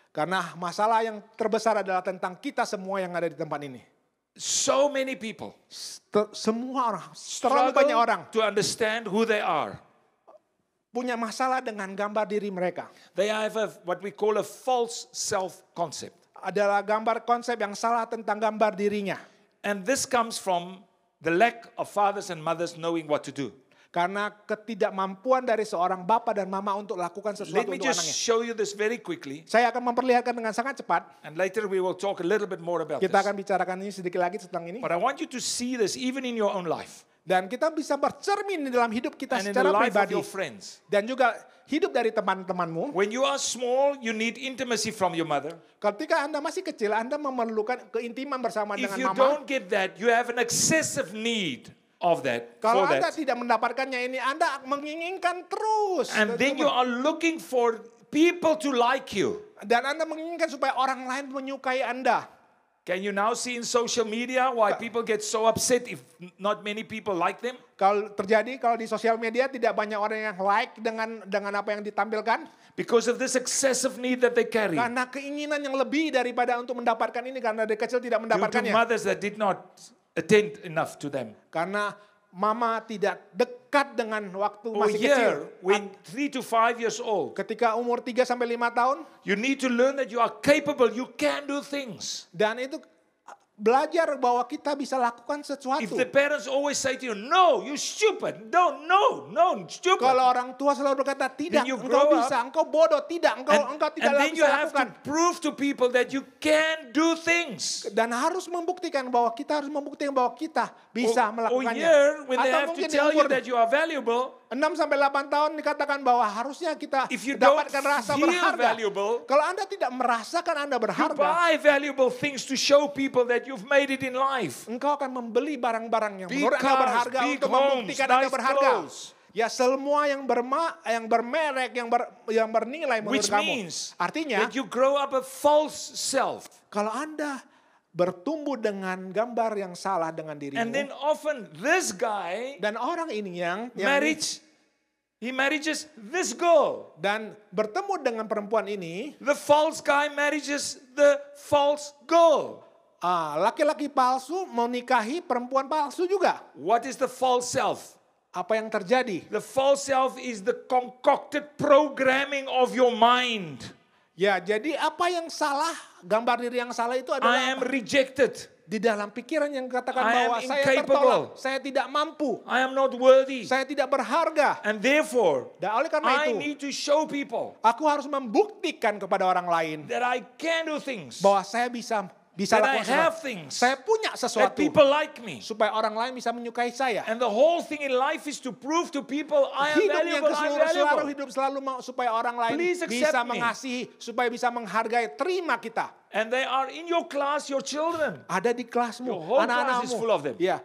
Karena masalah yang terbesar adalah tentang kita semua yang ada di tempat ini. So many people Semua orang, terlalu banyak orang struggle to understand who they are. punya masalah dengan gambar diri mereka. They have what we call a false self-concept. Adalah gambar konsep yang salah tentang gambar dirinya. And this comes from the lack of fathers and mothers knowing what to do. Karena ketidakmampuan dari seorang bapak dan mama untuk lakukan Let sesuatu me untuk just anaknya. show you this very quickly. Saya akan memperlihatkan dengan sangat cepat. And later we will talk a little bit more about Kita this. akan bicarakan ini sedikit lagi tentang ini. But I want you to see this even in your own life. Dan kita bisa bercermin di dalam hidup kita And in the secara life of pribadi. your friends. Dan juga hidup dari teman-temanmu. When you are small, you need intimacy from your mother. Ketika Anda masih kecil, Anda memerlukan keintiman bersama If dengan you mama. don't get that, you have an excessive need of that. Kalau For Anda that. tidak mendapatkannya ini, Anda menginginkan terus. And then you are looking for people to like you. Dan Anda menginginkan supaya orang lain menyukai Anda. Can you now see in social media why people get so upset if not many people like them? Kalau di sosial media tidak banyak orang yang like dengan apa yang ditampilkan. Because of this excessive need that they carry. Karena keinginan yang lebih daripada untuk mendapatkan ini karena dari kecil tidak Due to mendapatkannya. mothers that did not attend enough to them. Karena mama tidak dekat dengan waktu Oh, masih kecil. here, when 3 to 5 years old, Ketika umur 3 sampai 5 tahun you need to learn that you are capable, you can do things. dan itu belajar bahwa kita bisa lakukan sesuatu. If the parents always say to you, no, you stupid, no, stupid. Kalau orang tua selalu berkata tidak, Then you engkau grow bisa, engkau bodoh, tidak, engkau tidak then you bisa have lakukan. to prove to people that you can do things. Dan harus membuktikan bahwa kita bisa melakukannya. Here, when they Atau have to mungkin di tell you umur that you are valuable, 6 sampai 8 tahun dikatakan bahwa harusnya kita if you don't dapatkan rasa feel berharga. valuable, Kalau Anda tidak merasakan Anda you berharga, buy valuable things to show people that you've made it in life. engkau akan membeli barang-barang yang Big menurut Anda cars, berharga big untuk homes, membuktikan Anda nice berharga. clothes. Ya semua yang bermerek, yang bernilai menurut Which kamu. means Artinya, that you grow up a false self. kalau Anda bertumbuh dengan gambar yang salah dengan dirimu. And then often this guy Dan orang ini yang he marries this girl. dan bertemu dengan perempuan ini, The false guy marries the false girl. laki-laki palsu menikahi perempuan palsu juga. What is the false self? Apa yang terjadi? The false self is the concocted programming of your mind. Ya, jadi apa yang salah, gambar diri yang salah itu I adalah am rejected. di dalam pikiran yang katakan I am bahwa saya incapable. tertolak, saya tidak mampu, I am not worthy. saya tidak berharga. And therefore, Dan oleh karena I itu, need to show people aku harus membuktikan kepada orang lain that I can do things. bahwa saya bisa That I lakukan have sesuatu. things. Saya punya That sesuatu people like me. supaya orang lain bisa menyukai saya. And the whole thing in life is to prove to people I am Hidup yang valuable, I'm seluruh valuable. hidup selalu mau supaya orang lain Please accept bisa me. mengasihi, supaya bisa menghargai, terima kita. And they are in your class, your children. Ada di kelasmu, Your whole class anak-anakmu. is full of them. Ya,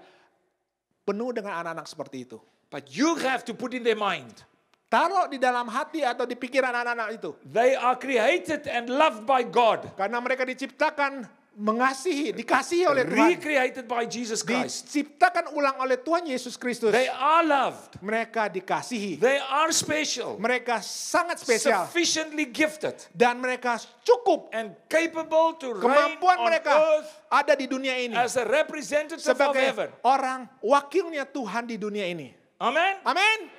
penuh dengan anak-anak seperti itu. But you have to put in their mind. Taruh di dalam hati atau di pikiran anak-anak itu. They are created and loved by God. Karena mereka diciptakan mengasihi, dikasihi oleh Tuhan. Recreated by Jesus Christ. Diciptakan ulang oleh Tuhan Yesus Kristus. They are loved. Mereka dikasihi. They are special. Mereka sangat spesial. Sufficiently gifted. Dan mereka cukup. And capable to reign Kemampuan on mereka earth ada di dunia ini. as a representative of Sebagai heaven. orang wakilnya Tuhan di dunia ini. Amen? Amin.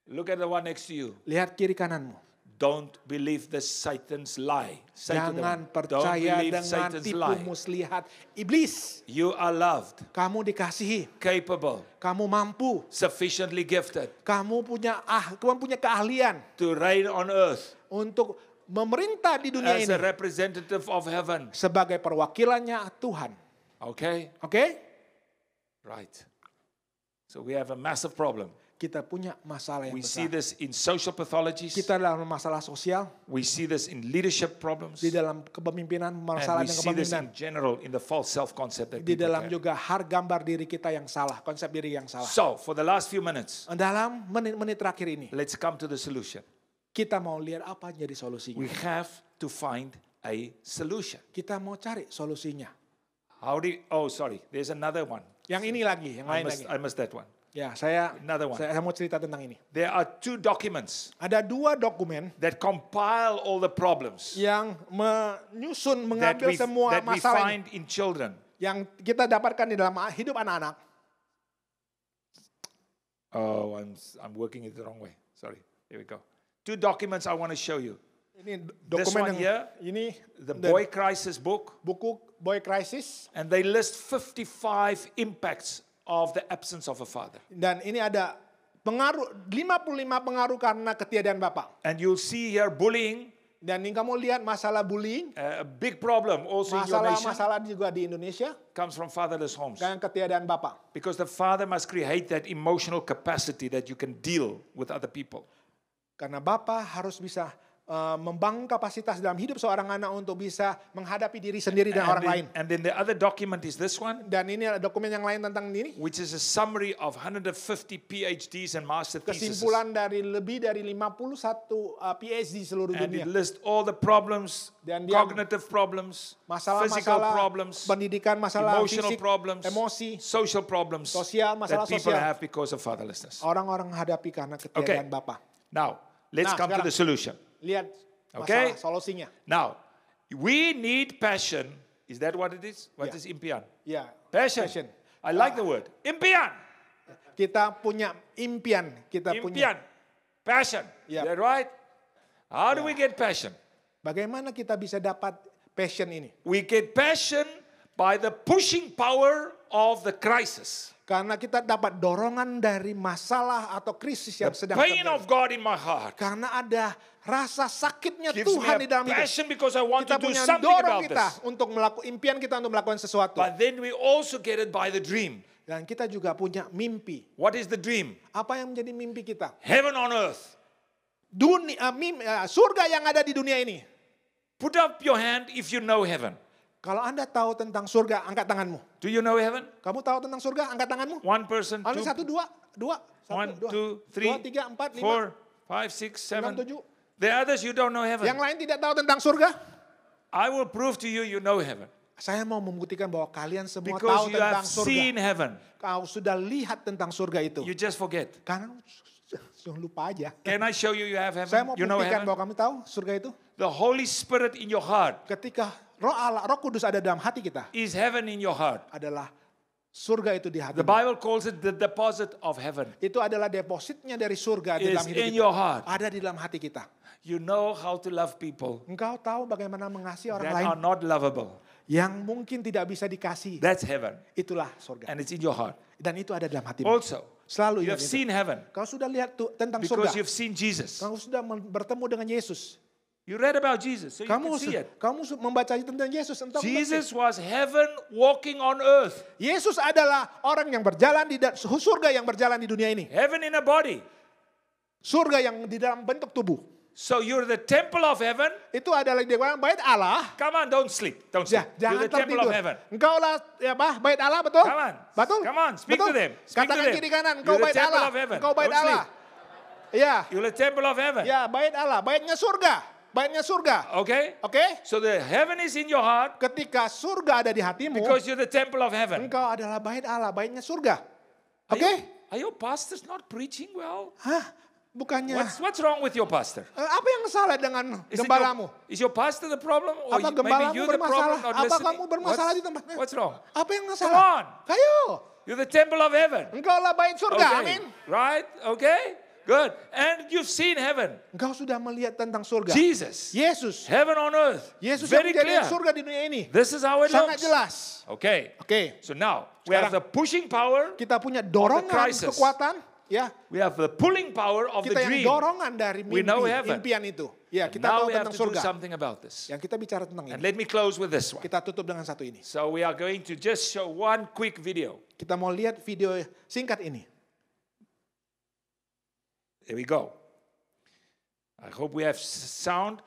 Look at the one next to you. Lihat kiri kananmu. Don't believe the Satan's lie. Say to them, Jangan don't percaya believe dengan Satan's tipu lie. muslihat iblis. You are loved, Kamu dikasihi, capable, kamu mampu, sufficiently gifted kamu punya keahlian to reign on earth untuk memerintah di dunia as ini a representative of heaven. sebagai perwakilannya Tuhan. Okay? Oke? Right. So we have a massive problem. Kita punya masalah yang We see besar. this in social pathologies. Kita dalam masalah sosial, We see this in leadership problems. di dalam kepemimpinan, And masalah we dengan see this kepemimpinan. in general in the false self-concept that Di people dalam carry. juga gambar diri kita yang salah, konsep diri yang salah. So, for the last few minutes, Dalam menit-menit terakhir ini, let's come to the solution. kita mau lihat apa jadi solusinya. We have to find a solution. Kita mau cari solusinya. There's another one. Yang ini lagi, yang lain lagi. I missed that one. Ya, saya Another one. mau cerita tentang ini. There are 2 documents Ada 2 dokumen that compile all the problems yang menyusun, that mengambil semua we masalah find in children. yang kita dapatkan di dalam hidup anak-anak. Oh, I'm working it the wrong way. Sorry. Here we go. 2 documents I want to show you. Ini This dokumen one yang here, ini The Boy Crisis book, buku Boy Crisis, and they list 55 impacts of the absence of a father. dan ini ada pengaruh 55 pengaruh karena ketiadaan bapak. And you'll see here bullying, Dan ini kamu lihat masalah bullying, a big problem also in your nation, masalah juga di Indonesia comes from fatherless homes. dengan ketiadaan bapak. Because the father must create that emotional capacity that you can deal with other people. Karena bapak harus bisa membangun kapasitas dalam hidup seorang anak untuk bisa menghadapi diri sendiri dan orang lain. And then the other document is this one, Dan ini ada dokumen yang lain tentang ini. which is a summary of 150 PhDs and master theses. Kesimpulan dari lebih dari 51 PhD seluruh And dunia. it lists all the problems, Dan dia cognitive problems, physical Masalah-masalah problems, pendidikan, masalah emotional fisik, problems, emosi, social problems sosial, masalah that people sosial. have because of fatherlessness. Orang-orang hadapi karena ketiadaan bapak. Now, let's Nah, come to sekarang. the solution. Lihat Okay. masalah solusinya. Now, we need passion. Is that what it is? What Yeah. is impian? Ya, Passion. I like the word. Impian. kita punya impian, kita punya. Impian. Passion. Yeah. Is that right? How do we get passion? Bagaimana kita bisa dapat passion ini? We get passion by the pushing power of the crisis. Karena kita dapat dorongan dari masalah atau krisis yang The sedang pain terjadi. of God in my heart Karena ada rasa sakitnya gives me Tuhan a di dalam hidup. passion because I want Kita to do punya something dorong about kita this. untuk melakukan impian kita untuk melakukan sesuatu. But then we also get it by the dream. Dan kita juga punya mimpi. What is the dream? Apa yang menjadi mimpi kita? Heaven on earth. Surga yang ada di dunia ini. Put up your hand if you know heaven. Kalau Anda tahu tentang surga, angkat tanganmu. Do you know heaven? Kamu tahu tentang surga, angkat tanganmu. One person, Ada two, 1, 2, 2. 1, 2, 2, 3, 3, 4, 5. 4, 5, 6, 7. 7. The others you don't know heaven. Yang lain tidak tahu tentang surga. I will prove to you you know heaven. Saya mau membuktikan bahwa kalian semua Because tahu you tentang have surga. seen heaven. Kau sudah lihat tentang surga itu. You just forget. Karena jangan lupa aja. Can I show you have Saya heaven? mau You know buktikan heaven? bahwa kamu tahu surga itu. The Holy Spirit in your heart Ketika Roh Allah, Roh Kudus ada dalam hati kita, is heaven in your heart. adalah surga itu di hati. The Bible calls it the deposit of heaven. Itu adalah depositnya dari surga di Is dalam hidup in kita. your heart. Ada di dalam hati kita. You know how to love people Engkau tahu bagaimana mengasihi orang that lain are not lovable. yang mungkin tidak bisa dikasihi. That's heaven. Itulah surga. And it's in your heart. Dan itu ada dalam hatimu. Also, Selalu you ingat have itu. seen heaven Kau sudah lihat tentang because surga. you've seen Jesus. Kamu sudah bertemu dengan Yesus. You read about Jesus, so you Kamu can see it. membaca tentang Yesus. Entah Jesus was heaven walking on earth. Yesus adalah orang yang berjalan di surga yang berjalan di dunia ini. Heaven in a body. Surga yang di dalam bentuk tubuh. So you're the temple of heaven. Itu adalah di dalam bait Allah. Come on, don't sleep. Don't sleep. You're Jangan the temple tertidur. of heaven. Engkau lah bait Allah, betul? Come on. Betul? Come on, speak betul? to them. Speak Katakan to them. kiri kanan, engkau You're the bait temple Allah. of heaven. Engkau bait Don't Allah. Ya, You're the temple of heaven. ya bait Allah, baitnya surga. Baitnya surga. Okay? Oke? So the heaven is in your heart Ketika surga ada di hatimu, because you're the temple of heaven. engkau adalah bait Allah, baitnya surga. Are Oke? Are your pastors not preaching well? Hah? Bukannya What's wrong with your pastor? apa yang salah dengan Is it gembalamu? is your pastor the problem? Or Apa maybe gembalamu you the bermasalah? problem not Apa listening? kamu bermasalah di tempatnya? What's wrong? Apa yang Come salah? on. Kayo. You're the temple of heaven. Engkau lah bait surga. Okay. Amin. Right? Okay? Good. And you've seen heaven. Engkau sudah melihat tentang surga. Jesus. Yesus. Heaven on earth. Yesus yang Very menjadikan clear. surga di dunia ini. This is how it Sangat looks. jelas. Okay. Oke. So now we have the pushing power. Kita punya dorongan crisis. kekuatan, ya. We have the pulling power of Kita the yang dream. dorongan dari We know heaven. impian itu. Ya, And kita now tahu we have tentang to do surga. something about this. Yang kita bicara tentang And ini. let me close with this one. Kita tutup dengan satu ini. So we are going to just show one quick video. Kita mau lihat video singkat ini. Here we go. I hope we have sound.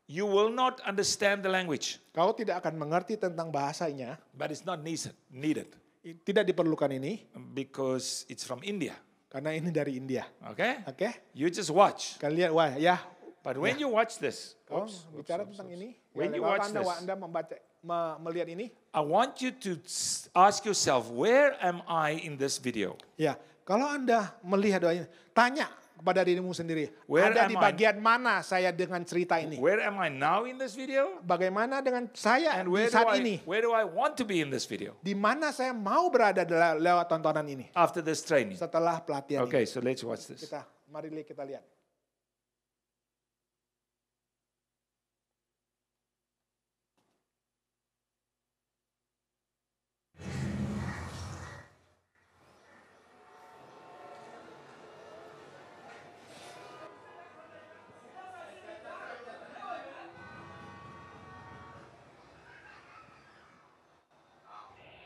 You will not understand the language, Kau tidak akan mengerti tentang bahasanya. but it's not needed Tidak diperlukan ini because it's from India. karena ini dari India. Okay? Oke? You just watch. Kalian wah ya. But when you watch this, Kau oops, bicara oops, tentang oops. ini. When you kalau watch this, Anda membaca melihat ini. I want you to ask yourself, where am I in this video? Ya, kalau Anda melihat doa ini, tanya kepada dirimu sendiri. Where Ada am di I? bagian mana saya dengan cerita ini? Where am I now in this video? Bagaimana dengan saya And di saat ini? where do I want to be in this video Di mana saya mau berada lewat tontonan ini? after this training? Setelah pelatihan Okay, so let's watch ini. this. Mari kita lihat.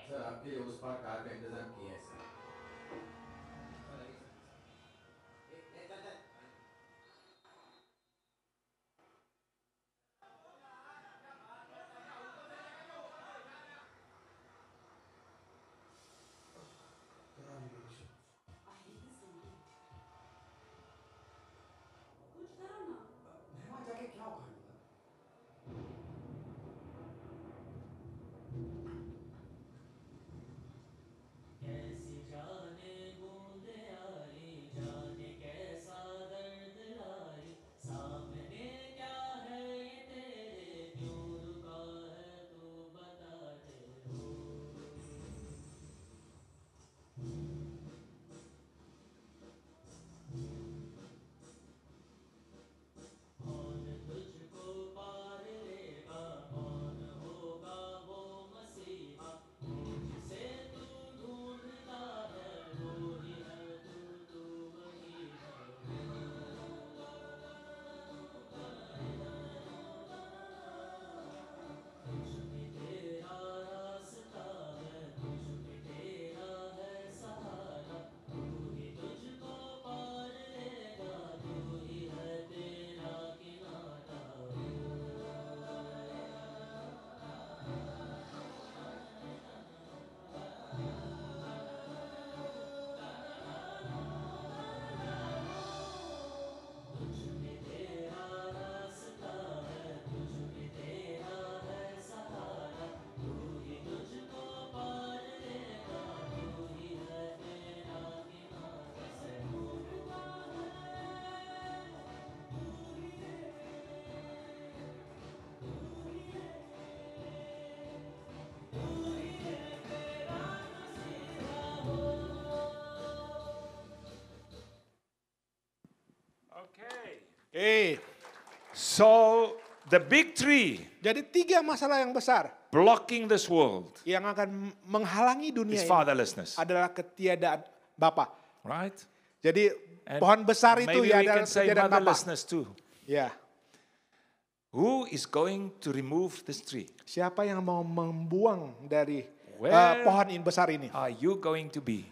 Sir आपके लिए उस पार कार का इंतजाम किया है सर मेहमान जाके क्या उखाड़ लूंगा कैसी जाने बूंदे आई जाने कैसा दर्द लाई सामने क्या है ये तेरे क्यों रुका है तू बता दे कौन तुझको पार लेगा कौन होगा वो मसीहा जिसे तू ढूंढता है वो ही है तू वही है तुझ में तेरा रास्ता है तुझ में तेरा है सहारा तू ही तुझको पार लेगा तू ही है तेरा किनारा तुझ में तेरा रास्ता है तुझ में तेरा है सहारा तू ही तुझको पार लेगा तू ही है तेरा किनारा से Okay. So the big three Jadi 3 masalah yang besar blocking this world yang akan menghalangi dunia is ini fatherlessness, adalah ketiadaan Bapa. right? Jadi And pohon besar itu maybe ya we adalah can say ketiadaan Bapa. motherlessness too. Ya, Who is going to remove this tree? siapa yang mau membuang dari Where pohon ini besar ini? are you going to be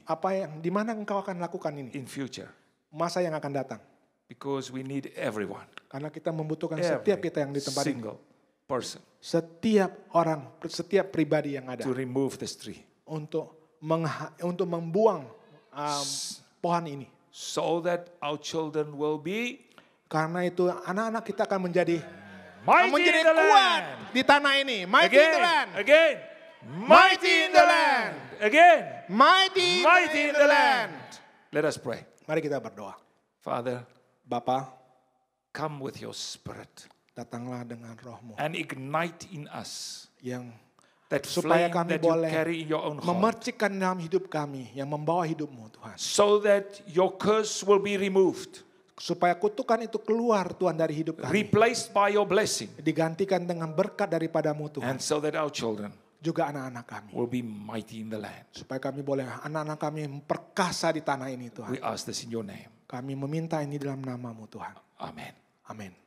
Di mana engkau akan lakukan ini? in future? Masa yang akan datang. Because we need everyone, Karena kita membutuhkan every setiap kita yang di tempat ini. single person Setiap orang, setiap pribadi yang ada to remove this tree, untuk membuang pohon ini. so that our children will be Karena itu anak-anak kita akan menjadi mighty in the kuat land. di tanah ini. Mighty in the land. Again, Mighty in the land. again, Mighty in the land. Let us pray. Mari kita berdoa. Father, Bapa, come with your spirit datanglah dengan rohmu and ignite in us yang that Supaya flame kami that you boleh carry in your own heart, memercikkan dalam hidup kami yang membawa hidupmu Tuhan. so that your curse will be removed, Supaya kutukan itu keluar Tuhan dari hidup kami. replaced by your blessing, Digantikan dengan berkat daripadamu Tuhan. and so that our children Juga anak-anak kami. will be mighty in the land. Supaya kami boleh, anak-anak kami perkasa di tanah ini Tuhan. We ask this in your name. Kami meminta ini dalam namamu Tuhan. Amen. Amin.